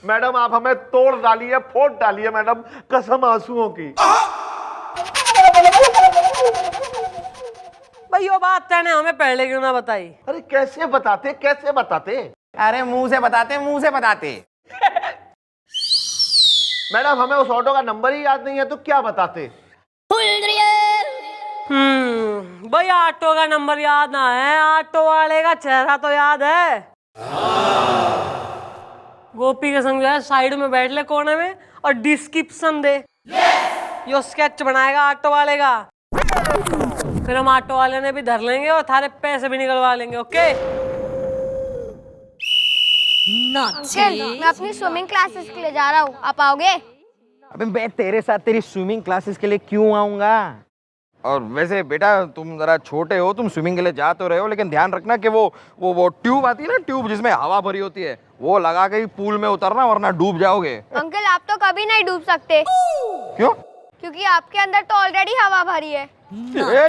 मैडम आप हमें तोड़ डालिए, फोड़ डालिए मैडम, कसम आंसुओं की। भाई वो बात तैने हमें पहले क्यों ना बताई? अरे कैसे बताते, कैसे बताते? अरे मुंह से बताते, मुंह से बताते। मैडम हमें उस ऑटो का नंबर ही याद नहीं है तो क्या बताते? भाई ऑटो का नंबर याद ना है, ऑटो वाले का चेहरा तो याद है। गोपी के संग जो है साइड में बैठ ले कोने में और डिस्क्रिप्शन दे। यो स्केच बनाएगा ऑटो वाले का, फिर हम ऑटो वाले ने भी धर लेंगे और थारे पैसे भी निकलवा लेंगे। ओके? अंकल, मैं अपनी स्विमिंग क्लासेस के लिए जा रहा हूँ, आप आओगे? अबे मैं तेरे साथ तेरी स्विमिंग क्लासेस के लिए क्यों आऊंगा? और वैसे बेटा तुम जरा छोटे हो, तुम स्विमिंग के लिए जा तो रहे हो, लेकिन ध्यान रखना कि वो ट्यूब आती है ना, ट्यूब जिसमें हवा भरी होती है, वो लगा के ही पूल में उतरना वरना डूब जाओगे। अंकल आप तो कभी नहीं डूब सकते। क्यों? क्योंकि आपके अंदर तो ऑलरेडी हवा भरी है।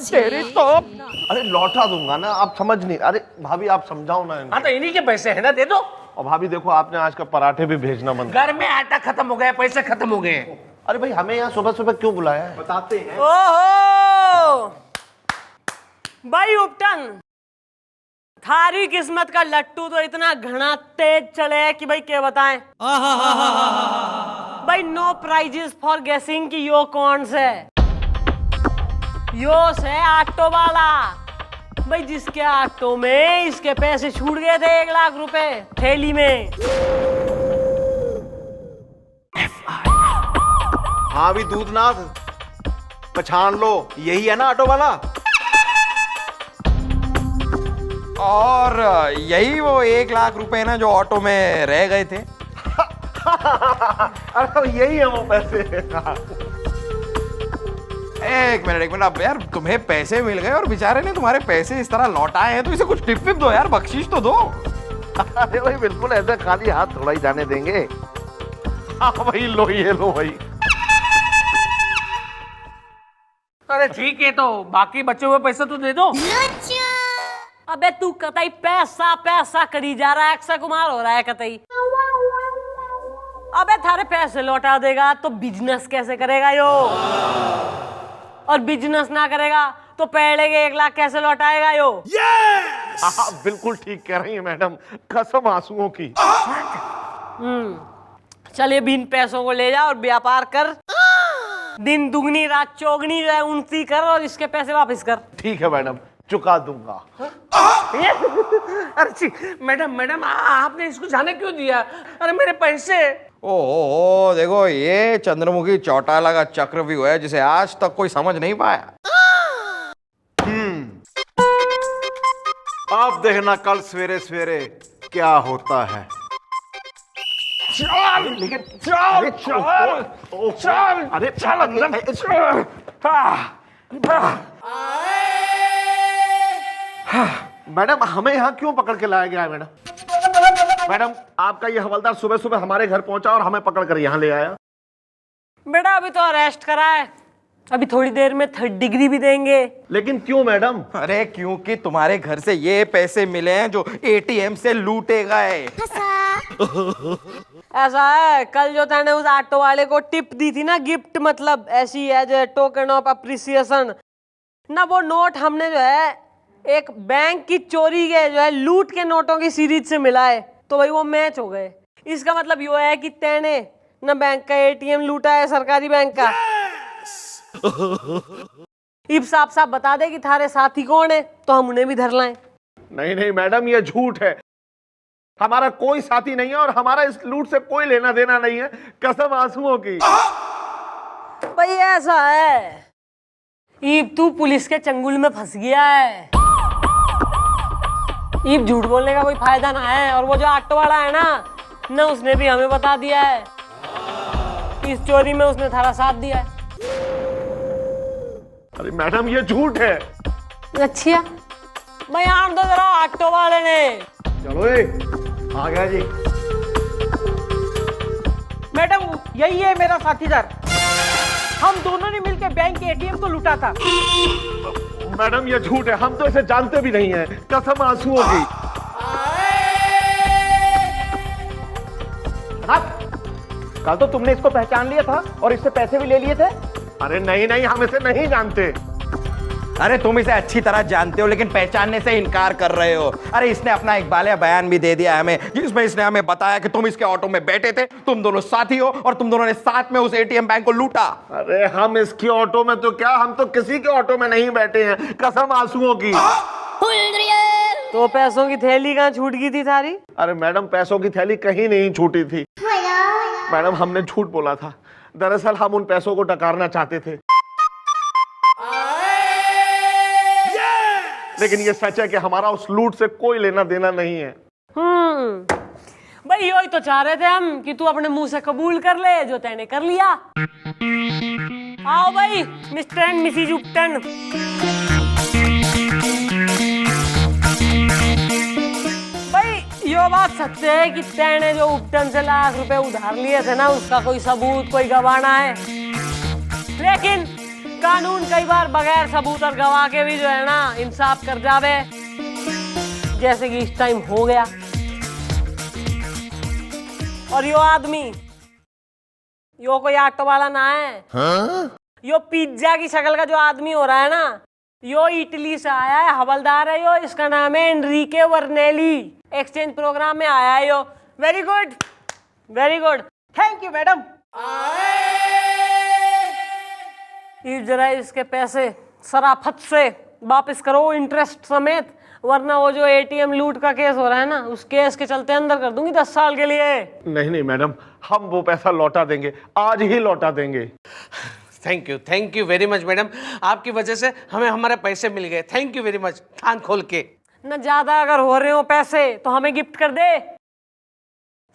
तेरी तो। अरे लौटा दूंगा ना, आप समझ नहीं। अरे भाभी आप समझाओ ना इनको। हाँ तो इन्हीं के पैसे है ना, दे दो। और भाभी देखो आपने आज का पराठे भी भेजना बंद कर। घर में आटा खत्म हो गया, पैसे खत्म हो गए। अरे भाई हमें यहाँ सुबह सुबह क्यों बुलाया है? बताते हैं। ओहो भाई उपटन, थारी किस्मत का लट्टू तो इतना घना तेज चले कि भाई क्या बताएं। भाई नो प्राइजेस फॉर गेसिंग कि यो कौन से? यो से ऑटो वाला भाई, जिसके ऑटो में इसके पैसे छूट गए थे 1 लाख रुपए थैली में। हाँ भी दूधनाथ, पहचान लो, यही है ना ऑटो वाला? और यही वो 1 लाख रुपए ना जो ऑटो में रह गए थे। अरे यही है वो पैसे। एक मिनट अब यार, तुम्हें पैसे मिल गए और बेचारे ने तुम्हारे पैसे इस तरह लौटाए हैं, तो इसे कुछ टिप विप दो यार, बख्शीश तो दो। अरे भाई बिल्कुल ऐसे खाली हाथ थोड़ा ही जाने देंगे। हाँ भाई लो, ये लो भाई। अरे ठीक है, तो बाकी बचे हुए पैसे तो दे दो। अबे तू कतई पैसा पैसा करी जा रहा है, अक्षय कुमार हो रहा है कतई। अबे थारे पैसे लौटा देगा तो बिजनेस कैसे करेगा यो? और बिजनेस ना करेगा तो पहले के 1 लाख कैसे लौटाएगा यो? हाँ बिल्कुल ठीक कह रही है मैडम, कसम आंसुओं की। चलिए बिन पैसों को ले जा और व्यापार कर, दिन दुगनी रात चौगनी जो है उनती कर और इसके पैसे वापस कर। ठीक है मैडम, चुका दूंगा। अरे मैडम आपने इसको जाने क्यों दिया? अरे मेरे पैसे। ओ देखो, ये चंद्रमुखी चौटाला का चक्रव्यूह है जिसे आज तक कोई समझ नहीं पाया। आप देखना कल सवेरे सवेरे क्या होता है। अरे चल मैडम हमें यहाँ क्यों पकड़ के लाया गया है? मैडम आपका ये हवलदार सुबह सुबह हमारे घर पहुंचा और हमें पकड़ कर यहाँ ले आया। बेटा अभी तो अरेस्ट करा है, अभी थोड़ी देर में 3rd डिग्री भी देंगे। लेकिन क्यों मैडम? अरे क्योंकि तुम्हारे घर से ये पैसे मिले हैं जो एटीएम से लूटे गए। ऐसा है, कल जो तैने उस ऑटो वाले को टिप दी थी ना, गिफ्ट मतलब ऐसी है जो टोकन ऑफ अप्रिसिएशन ना, वो नोट हमने जो है एक बैंक की चोरी के जो है लूट के नोटों की सीरीज से मिला है, तो भाई वो मैच हो गए। इसका मतलब यो है कि तेने न बैंक का एटीएम लूटा है सरकारी बैंक का। इब साफ साफ बता दे कि थारे साथी कौन है तो हम उन्हें भी धर लाएं। नहीं नहीं मैडम, ये झूठ है। हमारा कोई साथी नहीं है और हमारा इस लूट से कोई लेना देना नहीं है, कसम आंसुओं की। भाई ऐसा है, ईब तू पुलिस के चंगुल में फंस गया है। ईब झूठ बोलने का कोई फायदा ना है। और वो जो ऑटो वाला है ना उसने भी हमें बता दिया है कि इस चोरी में उसने थारा साथ दिया है। अरे मैडम, ये झूठ है। अच्छा भाई आन दो जरा ऑटो वाले ने। चलो ए, आ गया जी। मैडम यही है मेरा साथीदार, हम दोनों ने मिलकर बैंक के एटीएम को लूटा था। मैडम ये झूठ है, हम तो इसे जानते भी नहीं है, कसम आंसुओं की। कल तो तुमने इसको पहचान लिया था और इससे पैसे भी ले लिए थे। अरे नहीं नहीं, हम इसे नहीं जानते। अरे तुम इसे अच्छी तरह जानते हो लेकिन पहचानने से इनकार कर रहे हो। अरे इसने अपना इकबालिया बयान भी दे दिया हमें, जिसमें इसने हमें बताया कि तुम इसके ऑटो में बैठे थे, तुम दोनों साथी हो और तुम दोनों ने साथ में उस एटीएम बैंक को लूटा। अरे हम इसकी ऑटो में तो क्या, हम तो किसी के ऑटो में नहीं बैठे हैं, कसम आंसुओं की। तो पैसों की थैली कहाँ छूट गई थी थारी? अरे मैडम, पैसों की थैली कहीं नहीं छूटी थी। मैडम हमने झूठ बोला था, दरअसल हम उन पैसों को डकारना चाहते थे। लेकिन ये सच है कि हमारा उस लूट से कोई लेना देना नहीं है। भाई यही तो चाह रहे थे हम कि तू अपने मुंह से कबूल कर ले जो तैने कर लिया। आओ भाई मिस्टर एंड मिसिज उपटन। भाई यो बात सच है कि तैने जो उपटन से लाख रुपए उधार लिए थे ना, उसका कोई सबूत कोई गवाह है। लेकिन कानून कई बार बगैर सबूत और गवाह के भी जो है ना इंसाफ कर जावे, जैसे कि इस टाइम हो गया। और यो आदमी यो कोई ऑटो वाला ना है। यो पिज्जा की शक्ल का जो आदमी हो रहा है ना, यो इटली से आया है, हवलदार है यो। इसका नाम है एनरिके वर्नेली। एक्सचेंज प्रोग्राम में आया है यो। Very good very good. Thank you madam. जरा इसके पैसे सराफत से वापस करो, इंटरेस्ट समेत, वरना वो जो एटीएम लूट का केस हो रहा है ना, उस केस के चलते अंदर कर दूंगी 10 साल के लिए। नहीं नहीं मैडम, हम वो पैसा लौटा देंगे, आज ही लौटा देंगे। Thank you very much madam, आपकी वजह से हमें हमारे पैसे मिल गए। Thank you very much. कान खोल के न ज्यादा अगर हो रहे हो पैसे तो हमें गिफ्ट कर दे।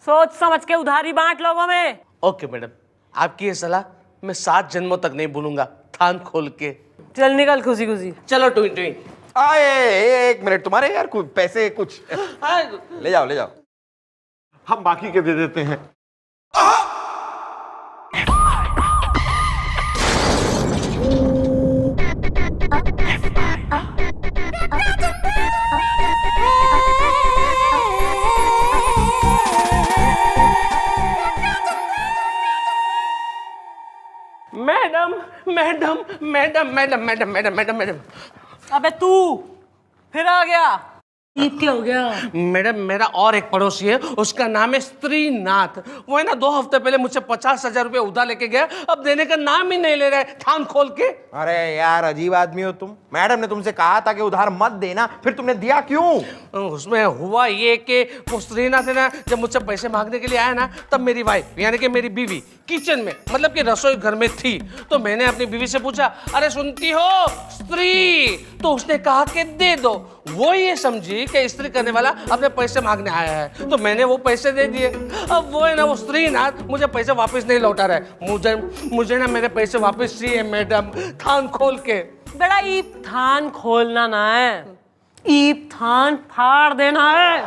सोच समझ के उधारी बांट लोगों में। ओके मैडम, आपकी ये सलाह मैं 7 जन्मों तक नहीं भूलूंगा। कान खोल के चल निकल खुशी खुशी। चलो टुई टुई। आए एक मिनट, तुम्हारे यार कुछ पैसे कुछ ले जाओ ले जाओ। हम बाकी के दे देते हैं। Madam madam madam madam madam madam madam madam. अबे तू फिर आ गया, ये क्या हो गया? मैडम मेरा और एक पड़ोसी है, उसका नाम है स्त्रीनाथ। वो है ना 2 हफ्ते पहले मुझसे 50,000 रुपये उधार लेके गया, अब देने का नाम ही नहीं ले रहे। थान खोल के। अरे यार अजीब आदमी हो तुम। मैडम ने तुमसे कहा था कि उधार मत देना, फिर तुमने दिया क्यों? उसमें हुआ ये कि वो स्त्रीनाथ है ना, जब मुझसे पैसे मांगने के लिए आया ना, तब मेरी वाइफ यानी कि मेरी बीवी किचन में, मतलब कि रसोई घर में थी। तो मैंने अपनी बीवी से पूछा, अरे सुनती हो स्त्री? तो उसने कहा कि दे दो। वो ये समझी कि स्त्री करने वाला अपने पैसे मांगने आया है, तो मैंने वो पैसे दे दिए। अब वो है ना, वो स्त्रीनाथ मुझे पैसे वापस नहीं लौटा रहे। मुझे ना मेरे पैसे वापस चाहिए मैडम, थान खोल के। बेटा ईप थान खोलना ना है, ईप थान फाड़ देना है।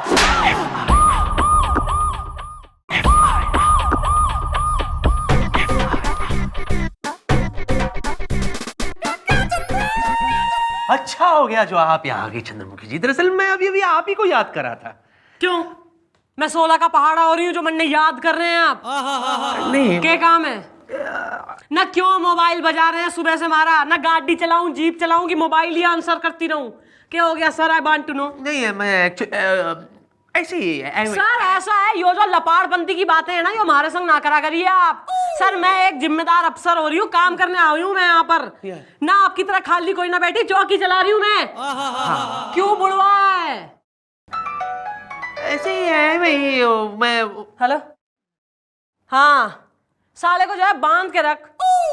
अच्छा हो गया जो आप यहाँ आ गई चंद्रमुखी जी। दरअसल मैं अभी आप ही को याद कर रहा था। क्यों? मैं 16 का पहाड़ा हो रही हूँ जो मन याद कर रहे हैं आप? नहीं क्या काम है? ना क्यों मोबाइल बजा रहे हैं सुबह से मारा, ना गाड़ी चलाऊं जीप चलाऊं कि मोबाइल ही आंसर करती रहूं? क्या हो गया sir? I want to know. नहीं, मैं ऐसे ही है सर ऐसा है, यो जो लपाड़पंती की बातें हैं ना, ये हमारे संग ना करा करिए आप। सर मैं एक जिम्मेदार अफसर हो रही हूँ, काम करने आई हूँ मैं यहाँ पर ना, आपकी तरह खाली कोई ना बैठी, चौकी चला रही हूँ मैं। क्यों बुढ़वा है? ऐसे ही है भाई। मैं हेलो, हाँ साले को जो है बांध के रख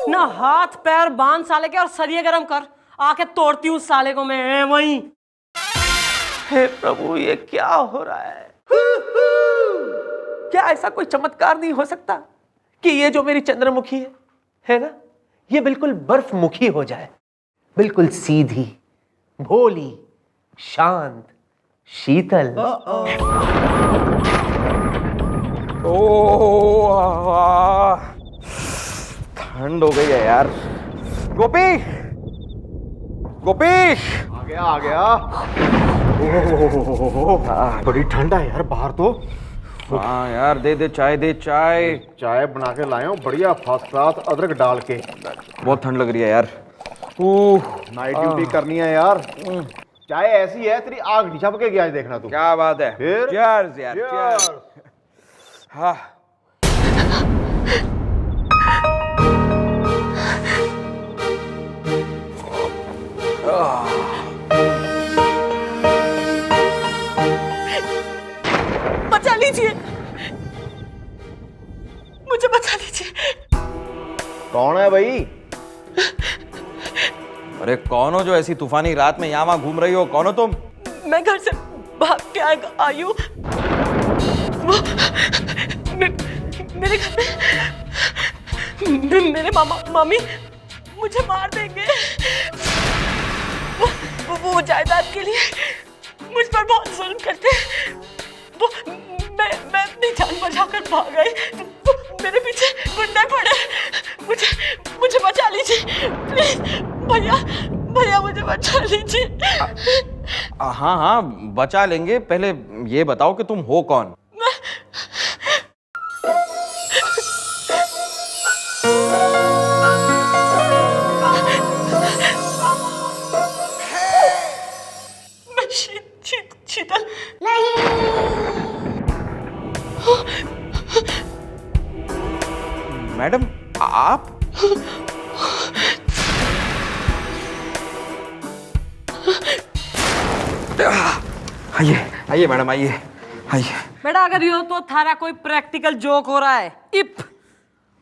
ना, हाथ पैर बांध साले के और सरिये गरम कर, आके तोड़ती हूँ साले को मैं वहीं। हे प्रभु, ये क्या हो रहा है? क्या ऐसा कोई चमत्कार नहीं हो सकता कि ये जो मेरी चंद्रमुखी है ना, ये बिल्कुल बर्फमुखी हो जाए, बिल्कुल सीधी, भोली, शांत, शीतल। ठंड हो गई है यार। गोपी, गोपी, आ गया। बड़ी ठंड है यार बाहर तो। हाँ यार, दे दे चाय, दे चाय। चाय बना के लाया हूँ बढ़िया फर्स्ट क्लास, अदरक डाल के। बहुत ठंड लग रही है यार। नाइट ड्यूटी करनी है यार। चाय ऐसी है तेरी आग नहीं छप के गया है, देखना तू। क्या बात है। फिर Cheers यार, cheers। हाँ बचा लीजिए मुझे, बचा लीजिए। कौन है भाई? अरे कौन हो जो ऐसी तूफानी रात में यहाँ वहाँ घूम रही हो? कौन हो तुम? मैं घर से भाग के आई हूँ, मेरे घर में मेरे मामा मामी मुझे मार देंगे। वो जायदाद के लिए मुझ पर बहुत जुल्म करते हैं। वो मैं अपनी जान बचाकर भाग गई, मेरे पीछे गुंडे पड़े। मुझे बचा लीजिए प्लीज भैया, भैया मुझे बचा लीजिए। हाँ हाँ बचा लेंगे, पहले ये बताओ कि तुम हो कौन? शीतल। मैडम आप? आइए आइए मैडम, आइए आइए। बेटा अगर यो तो थारा कोई प्रैक्टिकल जोक हो रहा है इप,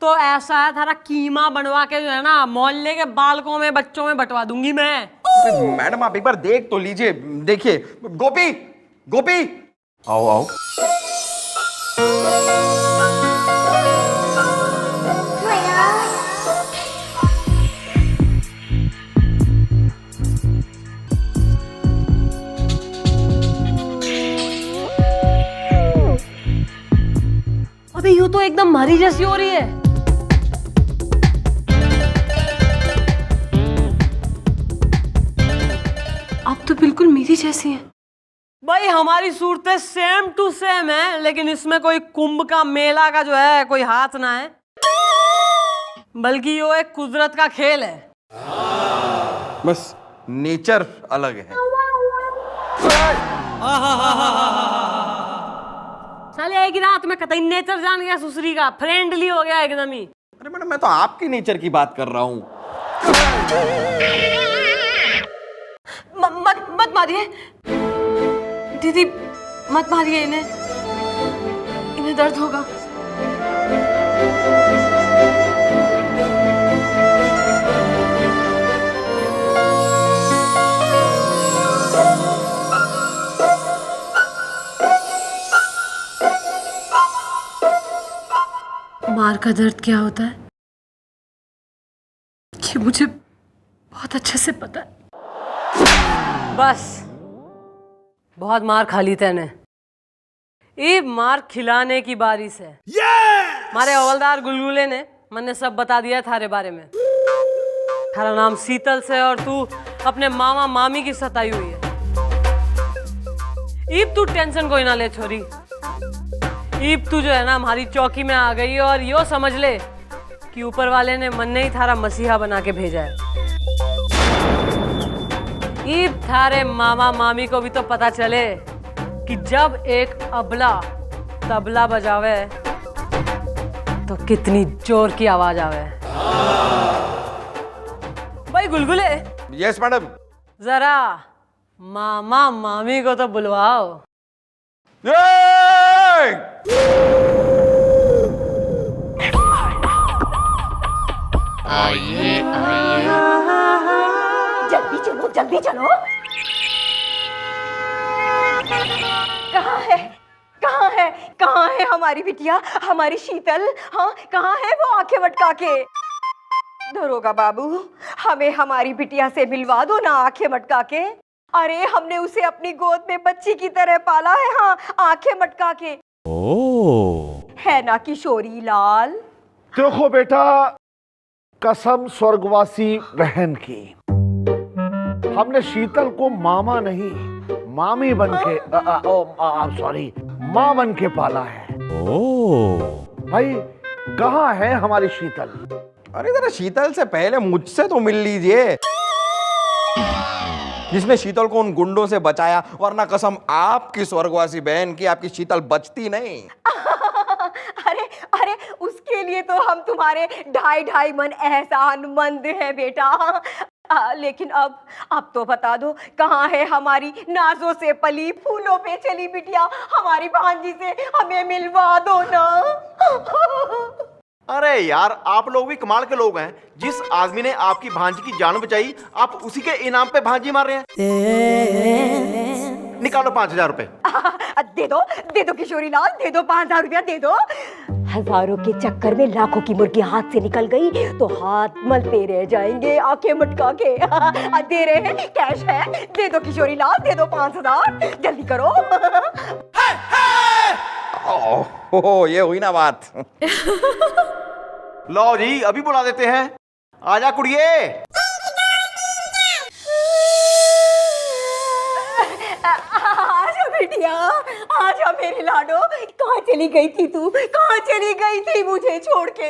तो ऐसा है थारा कीमा बनवा के जो है ना मोहल्ले के बालकों में बच्चों में बंटवा दूंगी मैं। मैडम आप एक बार देख तो लीजिए। देखिए गोपी, गोपी आओ आओ। अबे यूं तो एकदम मरी जैसी हो रही है। अब तो बिल्कुल मेरी जैसी है। भाई हमारी सूरतें सेम टू सेम है, लेकिन इसमें कोई कुंभ का मेला का जो है कोई हाथ ना है, बल्कि ये एक कुदरत का खेल है। बस नेचर अलग है। साले एक ही रात में कतई नेचर जान गया सुसरी का, फ्रेंडली हो गया एकदम ही। अरे मैडम मैं तो आपकी नेचर की बात कर रहा हूँ। मत मारिए दीदी, मत मारिए इन्हें, इन्हें दर्द होगा। मार का दर्द क्या होता है ये मुझे बहुत अच्छे से पता है। बस बहुत मार खा ली तैने, ये मार खिलाने की बारी से। हमारे हवलदार गुलगुले ने मैंने सब बता दिया थारे बारे में। थारा नाम शीतल से और तू अपने मामा मामी की सताई हुई है। ईब तू टेंशन कोई ना ले छोरी, ईब तू जो है ना हमारी चौकी में आ गई और यो समझ ले कि ऊपर वाले ने मन ने ही थारा मसीहा बना के भेजा है। ईब थारे मामा मामी को भी तो पता चले कि जब एक अबला तबला बजावे तो कितनी जोर की आवाज आवे। भाई गुलगुले, यस मैडम। जरा मामा मामी को तो बुलवाओ। जल्दी चलो जल्दी चलो। कहाँ है कहाँ है कहाँ है हमारी बिटिया, हमारी शीतल? हाँ कहाँ है वो आंखें मटका के? दरोगा बाबू, हमें हमारी बिटिया से मिलवा दो ना आंखें मटका के। अरे हमने उसे अपनी गोद में बच्ची की तरह पाला है। हाँ आंखें मटका के। है ना किशोरी लाल? देखो बेटा, कसम स्वर्गवासी बहन की, हमने शीतल को मामा नहीं मामी बन के सॉरी माँ बन के पाला है। भाई कहाँ है हमारी शीतल? अरे जरा शीतल से पहले मुझसे तो मिल लीजिए। जिसने शीतल को उन गुंडों से बचाया, वरना कसम आपकी स्वर्गवासी बहन की आपकी शीतल बचती नहीं। अरे अरे उसके लिए तो हम तुम्हारे ढाई मन एहसानमंद हैं बेटा। लेकिन अब तो बता दो, कहाँ है हमारी नाजों से पली फूलों पे चली बिटिया? हमारी भांजी से हमें मिलवा दो ना। अरे यार, आप लोग भी कमाल के लोग हैं। जिस आदमी ने आपकी भांजी की जान बचाई, आप उसी के इनाम पे भांजी मार रहे हैं। निकालो 5000 रुपए। दे दो किशोरी लाल, दे दो 5000 रुपया दे दो। हजारों के चक्कर में लाखों की मुर्गी हाथ से निकल गई तो हाथ मलते रह जाएंगे आंखें मटका के। दे रहे हैं, कैश है, दे दो किशोरी लाल, दे दो 5000, जल्दी करो। ओह, ये हुई ना बात। लो जी, अभी बुला देते हैं। आजा कुड़िए। आजा बिटिया, आजा मेरी लाडो। कहाँ चली गई थी तू? कहाँ चली गई थी मुझे छोड़ के?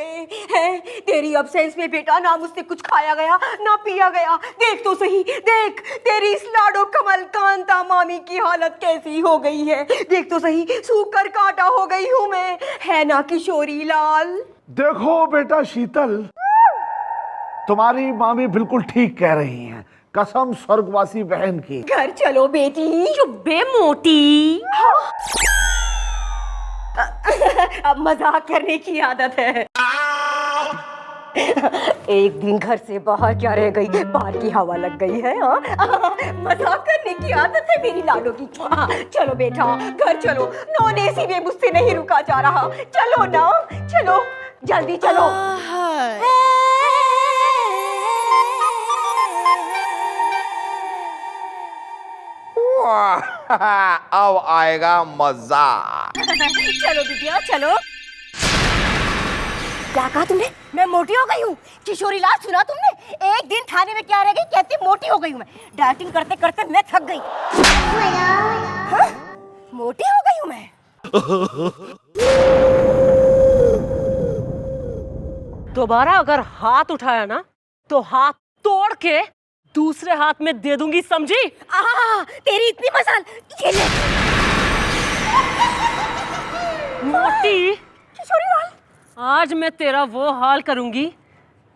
है तेरी अब्सेंस में बेटा, ना मुझसे कुछ खाया गया ना पिया गया। देख तो सही, देख तेरी इस लाडो कमल कांता मामी की हालत कैसी हो गई है। देख तो सही, सूख कर कांटा हो गई हूँ मैं। है ना किशोरी लाल? देखो बेटा शीतल, तुम्हारी मामी बिल्कुल ठीक कह रही हैं, कसम स्वर्गवासी बहन की। घर चलो बेटी। चुब्बे मोटी। अब मजाक करने की आदत है। एक दिन घर से बाहर क्या रह गई, बाहर की हवा लग गई है। हाँ मजाक करने की आदत है मेरी लाडो की। हाँ चलो बेटा, घर चलो। नॉन एसी में मुझसे नहीं रुका जा रहा। चलो ना, चलो जल्दी चलो। अब आएगा मजा। चलो बिटिया चलो। क्या कहा तुमने? मैं मोटी हो गई हूँ? किशोरी लाल सुना तुमने? एक दिन थाने में क्या रह गई, कहती मोटी हो गई हूँ मैं। डाइटिंग करते करते मैं थक गई। हाँ? मोटी हो गई हूँ मैं। दोबारा अगर हाथ उठाया ना तो हाथ तोड़ के दूसरे हाथ में दे दूंगी, समझी? तेरी इतनी मजाल। ये ले। मोटी, किशोरी लाल, आज मैं तेरा वो हाल करूंगी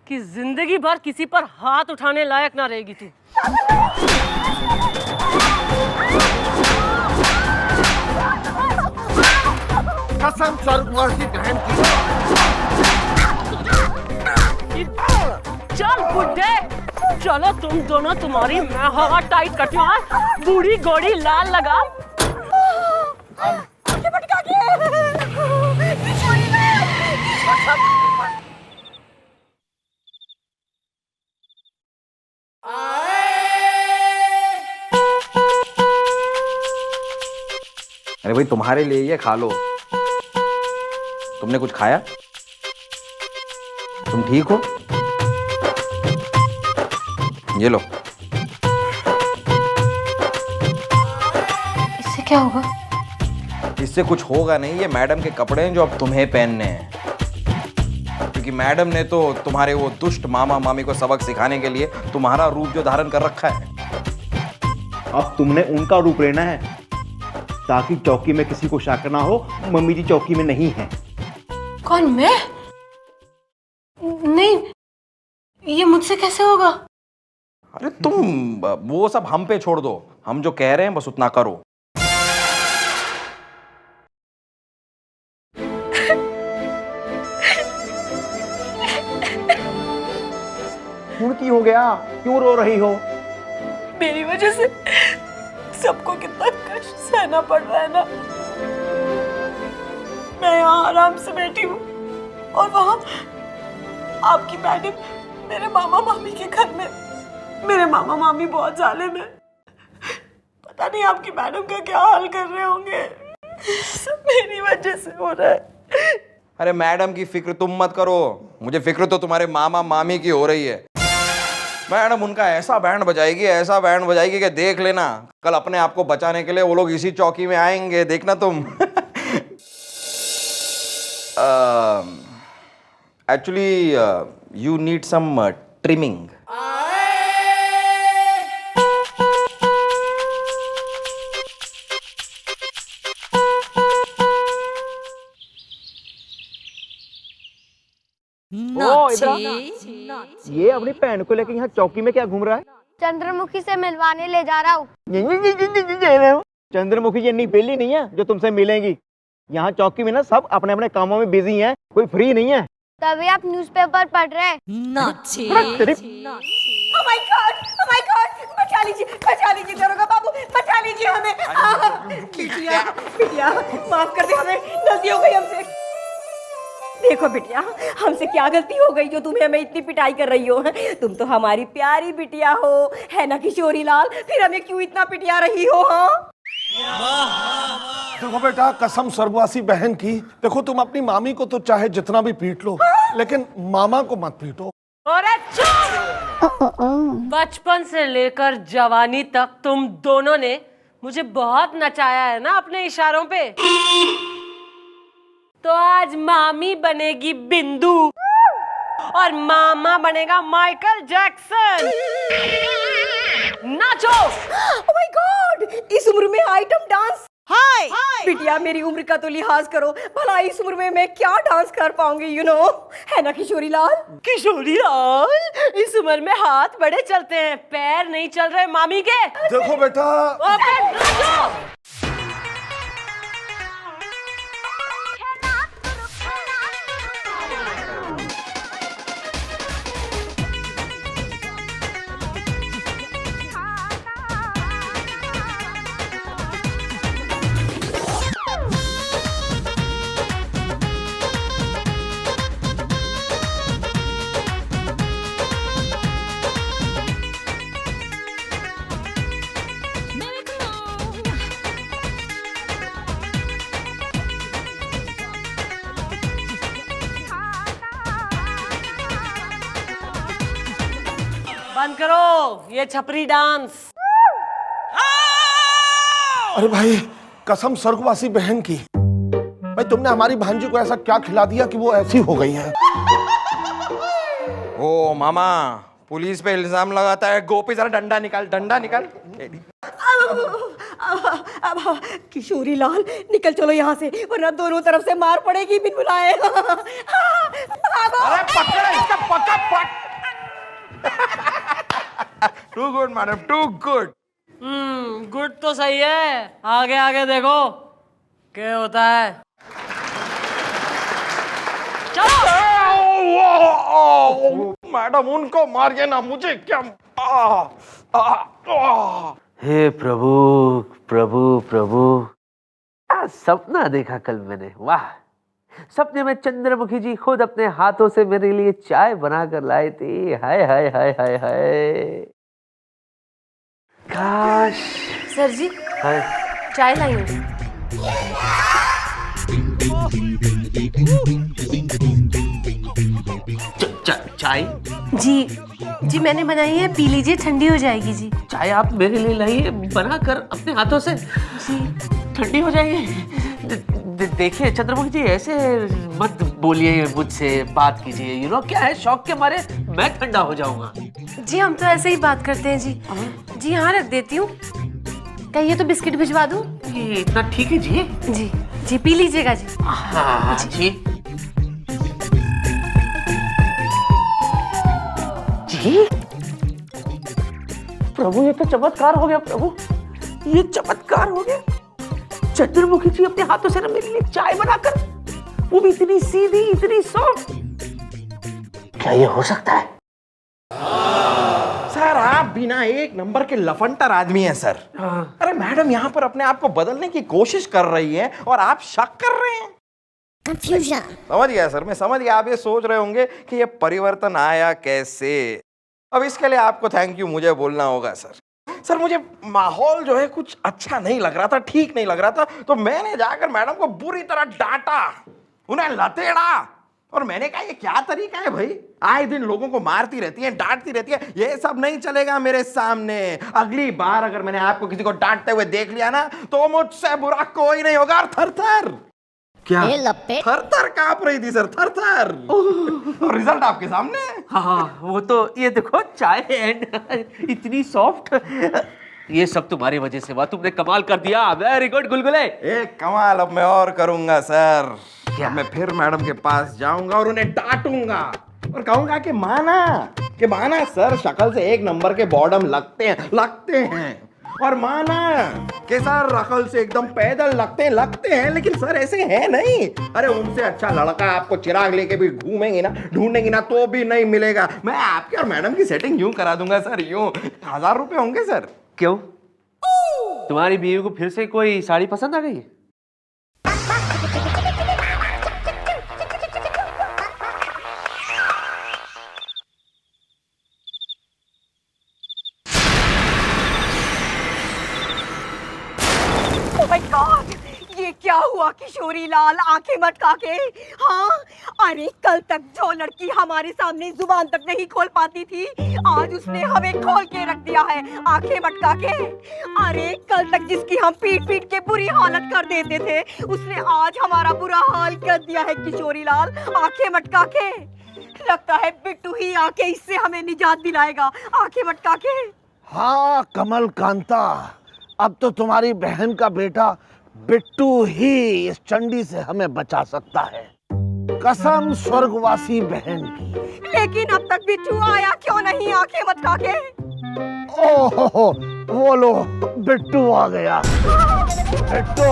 कि जिंदगी भर किसी पर हाथ उठाने लायक ना रहेगी तू। कसम स्वर्गवासी बहन की। चल बुड्ढे, चलो तुम दोनों, तुम्हारी मैं हवा टाइट करती हूँ। बूढ़ी गोड़ी लाल लगा। अरे भाई, तुम्हारे लिए ये खा लो। तुमने कुछ खाया? तुम ठीक हो? ये लो। इससे क्या होगा? इससे कुछ होगा नहीं। ये मैडम के कपड़े हैं जो अब तुम्हें पहनने हैं, क्योंकि मैडम ने तो तुम्हारे वो दुष्ट मामा मामी को सबक सिखाने के लिए तुम्हारा रूप जो धारण कर रखा है। अब तुमने उनका रूप लेना है। ताकि चौकी में किसी को शक ना हो मम्मी जी चौकी में नहीं है। कौन, मैं? नहीं, ये मुझसे कैसे होगा? अरे तुम वो सब हम पे छोड़ दो, हम जो कह रहे हैं बस उतना करो। की हो गया, क्यों रो रही हो? मेरी वजह से सबको कितना कष्ट सहना पड़ रहा है ना। मैं यहाँ आराम से बैठी हूँ और वहाँ आपकी मैडम मेरे मामा मामी के घर में, मेरे मामा मामी बहुत जालिम है। पता नहीं आपकी मैडम का क्या हाल कर रहे होंगे। सब मेरी वजह से हो रहा है। अरे मैडम की फिक्र तुम मत करो, मुझे फिक्र तो तुम्हारे मामा मामी की हो रही है। मैडम उनका ऐसा बैंड बजाएगी कि देख लेना, कल अपने आप को बचाने के लिए वो लोग इसी चौकी में आएंगे, देखना तुम। Actually you need some trimming. ये अपनी बहन को लेकर यहाँ चौकी में क्या घूम रहा है? चंद्रमुखी से मिलवाने ले जा रहा हूँ। चंद्रमुखी जी इतनी बेली नहीं है जो तुमसे मिलेंगी। यहाँ चौकी में ना सब अपने अपने कामों में बिजी हैं, कोई फ्री नहीं है। तभी आप न्यूज़पेपर पढ़ रहे हैं। Oh my God, बचा लीजिए दरोगा बाबू, बचा लीजिए हमें। बिटिया, माफ कर दे, हमें गलती हो गई हमसे। देखो बिटिया, हमसे क्या गलती हो गई जो तुम्हें हमें इतनी पिटाई कर रही हो? तुम तो हमारी प्यारी बिटिया हो, है ना किशोरी लाल? फिर हमें क्यों इतना पिटिया रही हो? हाँ देखो बेटा, कसम स्वर्गवासी बहन की, देखो तुम अपनी मामी को तो चाहे जितना भी पीट लो, लेकिन मामा को मत पीटो। अरे चुप! बचपन से लेकर जवानी तक तुम दोनों ने मुझे बहुत नचाया है ना अपने इशारों पे। तो आज मामी बनेगी बिंदु और मामा बनेगा Michael Jackson. Nacho! Oh my God, इस उम्र में आइटम डांस? हाय बिटिया, मेरी उम्र का तो लिहाज करो, भला इस उम्र में मैं क्या डांस कर पाऊंगी, यू नो, है ना किशोरी लाल? किशोरी लाल, इस उम्र में हाथ बड़े चलते हैं, पैर नहीं चल रहे मामी के। देखो बेटा, नाचो! बंद करो ये छपरी डांस। अरे भाई, कसम स्वर्गवासी बहन की, भाई तुमने हमारी भांजी को ऐसा क्या खिला दिया कि वो ऐसी हो गई है? ओ मामा, पुलिस पे इल्जाम लगाता है। गोपी जरा डंडा निकाल। अब किशोरी लाल, निकल चलो यहाँ से, वरना दोनों तरफ से मार पड़ेगी बिन बुलाए। अरे पकड़ इसका, पकड़। Too good madam, too good. Good तो सही है, आगे आगे देखो क्या होता है। चलो मैडम, उनको मारिए ना, मुझे क्या। हे प्रभु प्रभु प्रभु, सपना देखा कल मैंने, वाह। सपने में चंद्रमुखी जी खुद अपने हाथों से मेरे लिए चाय बना कर लाए थे। हाय हाय हाय हाय हाय, काश। सर जी, हाय, चाय लाई हूँ। चाय? जी मैंने बनाई है, पी लीजिए, ठंडी हो जाएगी जी। चाय आप मेरे लिए लाइए बना कर अपने हाथों से? जी। ठंडी हो जाएगी। देखिए चंद्रमुखी जी, ऐसे मत बोलिए मुझसे, बात कीजिए। यू नो क्या है, शौक के मारे मैं ठंडा हो जाऊंगा। जी हम तो ऐसे ही बात करते हैं जी। जी हाँ, रख देती हूँ। कहिए तो बिस्किट भिजवा दूँ? ये इतना ठीक है जी? जी जी पी लीजिएगा जी। हाँ जी। जी प्रभु, ये तो चमत्कार हो गया प्रभु, ये चमत्कार हो गया। चंद्रमुखी जी अपने हाथों से ना मेरे लिए चाय बनाकर, वो भी इतनी सीधी, इतनी सॉफ्ट। क्या ये हो सकता है? सर आप बिना एक नंबर के लफंटर आदमी हैं सर। अरे मैडम यहाँ पर अपने आप को बदलने की कोशिश कर रही है और आप शक कर रहे हैं। कंफ्यूजन। समझ गया सर, मैं समझ गया। आप ये सोच रहे होंगे कि ये परिवर्तन आया कैसे। अब इसके लिए आपको थैंक यू मुझे बोलना होगा सर। सर मुझे माहौल जो है कुछ अच्छा नहीं लग रहा था, ठीक नहीं लग रहा था, तो मैंने जाकर मैडम को बुरी तरह डांटा, उन्हें लतेड़ा, और मैंने कहा ये क्या तरीका है भाई, आए दिन लोगों को मारती रहती है, डांटती रहती है, ये सब नहीं चलेगा मेरे सामने। अगली बार अगर मैंने आपको किसी को डांटते हुए देख लिया ना तो मुझसे बुरा कोई नहीं होगा। और थर-थर क्या? थर-थर कांप रही थी सर, थर-थर। और रिजल्ट आपके सामने। हाँ वो तो ये देखो, चाय एंड इतनी सॉफ्ट, ये सब तुम्हारी वजह से हुआ। तुमने कमाल कर दिया, वेरी गुड गुलगुले। एक कमाल अब मैं और करूंगा सर। क्या? मैं फिर मैडम के पास जाऊंगा और उन्हें डांटूंगा और कहूंगा कि माना सर शक्ल से एक नंबर के बॉडम लगते हैं, और माना कि सर रखल से एकदम पैदल लगते हैं, लेकिन सर ऐसे है नहीं। अरे उनसे अच्छा लड़का आपको चिराग लेके भी घूमेंगे ना, ढूंढेंगे ना, तो भी नहीं मिलेगा। मैं आपके और मैडम की सेटिंग यूं करा दूंगा सर, यूं 1000 रुपए होंगे सर। क्यों? तुम्हारी बीवी को फिर से कोई साड़ी पसंद आ गई है? Oh my God! ये क्या हुआ किशोरी लाल, आंखें मटका के? हाँ, अरे कल तक जो लड़की हमारे सामने जुबान तक नहीं खोल पाती थी, आज उसने हमें खोल के रख दिया है, आंखें मटका के। अरे कल तक जिसकी हम पीट पीट के बुरी हालत कर देते थे, उसने आज हमारा बुरा हाल कर दिया है किशोरी लाल, आंखें मटका के। लगता है बिट्टू ही आके इससे हमें निजात दिलाएगा, आंखें मटका के। हाँ कमल कांता, अब तो तुम्हारी बहन का बेटा बिट्टू ही इस चंडी से हमें बचा सकता है, कसम स्वर्गवासी बहन की। लेकिन अब तक बिट्टू आया क्यों नहीं, आंखें मटका के? ओहो, वो लो बिट्टू आ गया। बिट्टू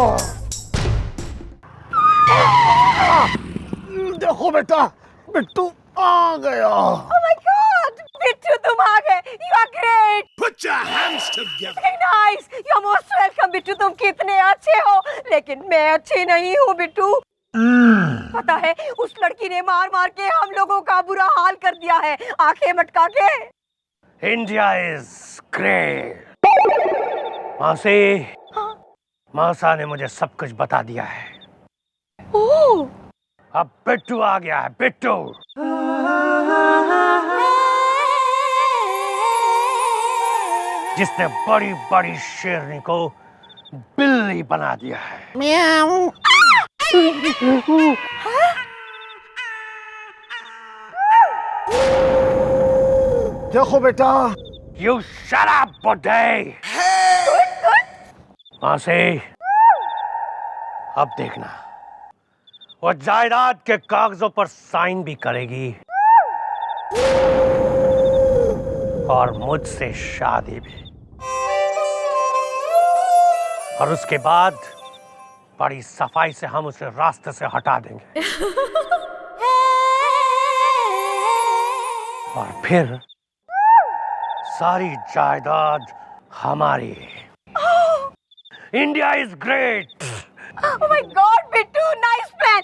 देखो बेटा, बिट्टू आ गया। Oh my God! बिट्टू तुम आ गए, you are great! Put your hands together. Very nice! You are most welcome Bittu, तुम कितने अच्छे हो, लेकिन मैं अच्छी नहीं हूँ बिट्टू। पता है उस लड़की ने मार मार के हम लोगों का बुरा हाल कर दिया है, आंखें मटका के। India is great. मौसा ने मुझे सब कुछ बता दिया है। ओह! अब बिट्टू आ गया है, बिट्टू। जिसने बड़ी बड़ी शेरनी को बिल्ली बना दिया है। देखो बेटा। You shut up, बुड्ढे। मासी, अब देखना, वो जायदाद के कागजों पर साइन भी करेगी और मुझसे शादी भी, और उसके बाद बड़ी सफाई से हम उसे रास्ते से हटा देंगे और फिर सारी जायदाद हमारी। India is great. Oh my God Bittu, nice plan.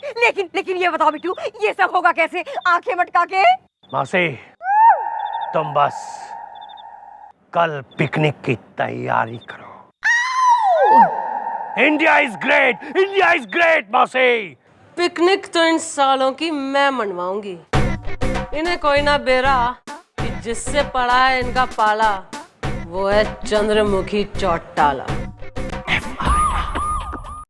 लेकिन ये बताओ बिट्टू, ये सब होगा कैसे, आंखें मटका के? मासी, तुम बस कल पिकनिक की तैयारी करो। India is great, India is great मौसी। पिकनिक तो इन सालों की मैं मनवाऊंगी। इन्हें कोई ना बेरा कि जिससे पड़ा है इनका पाला, वो है चंद्रमुखी चौटाला।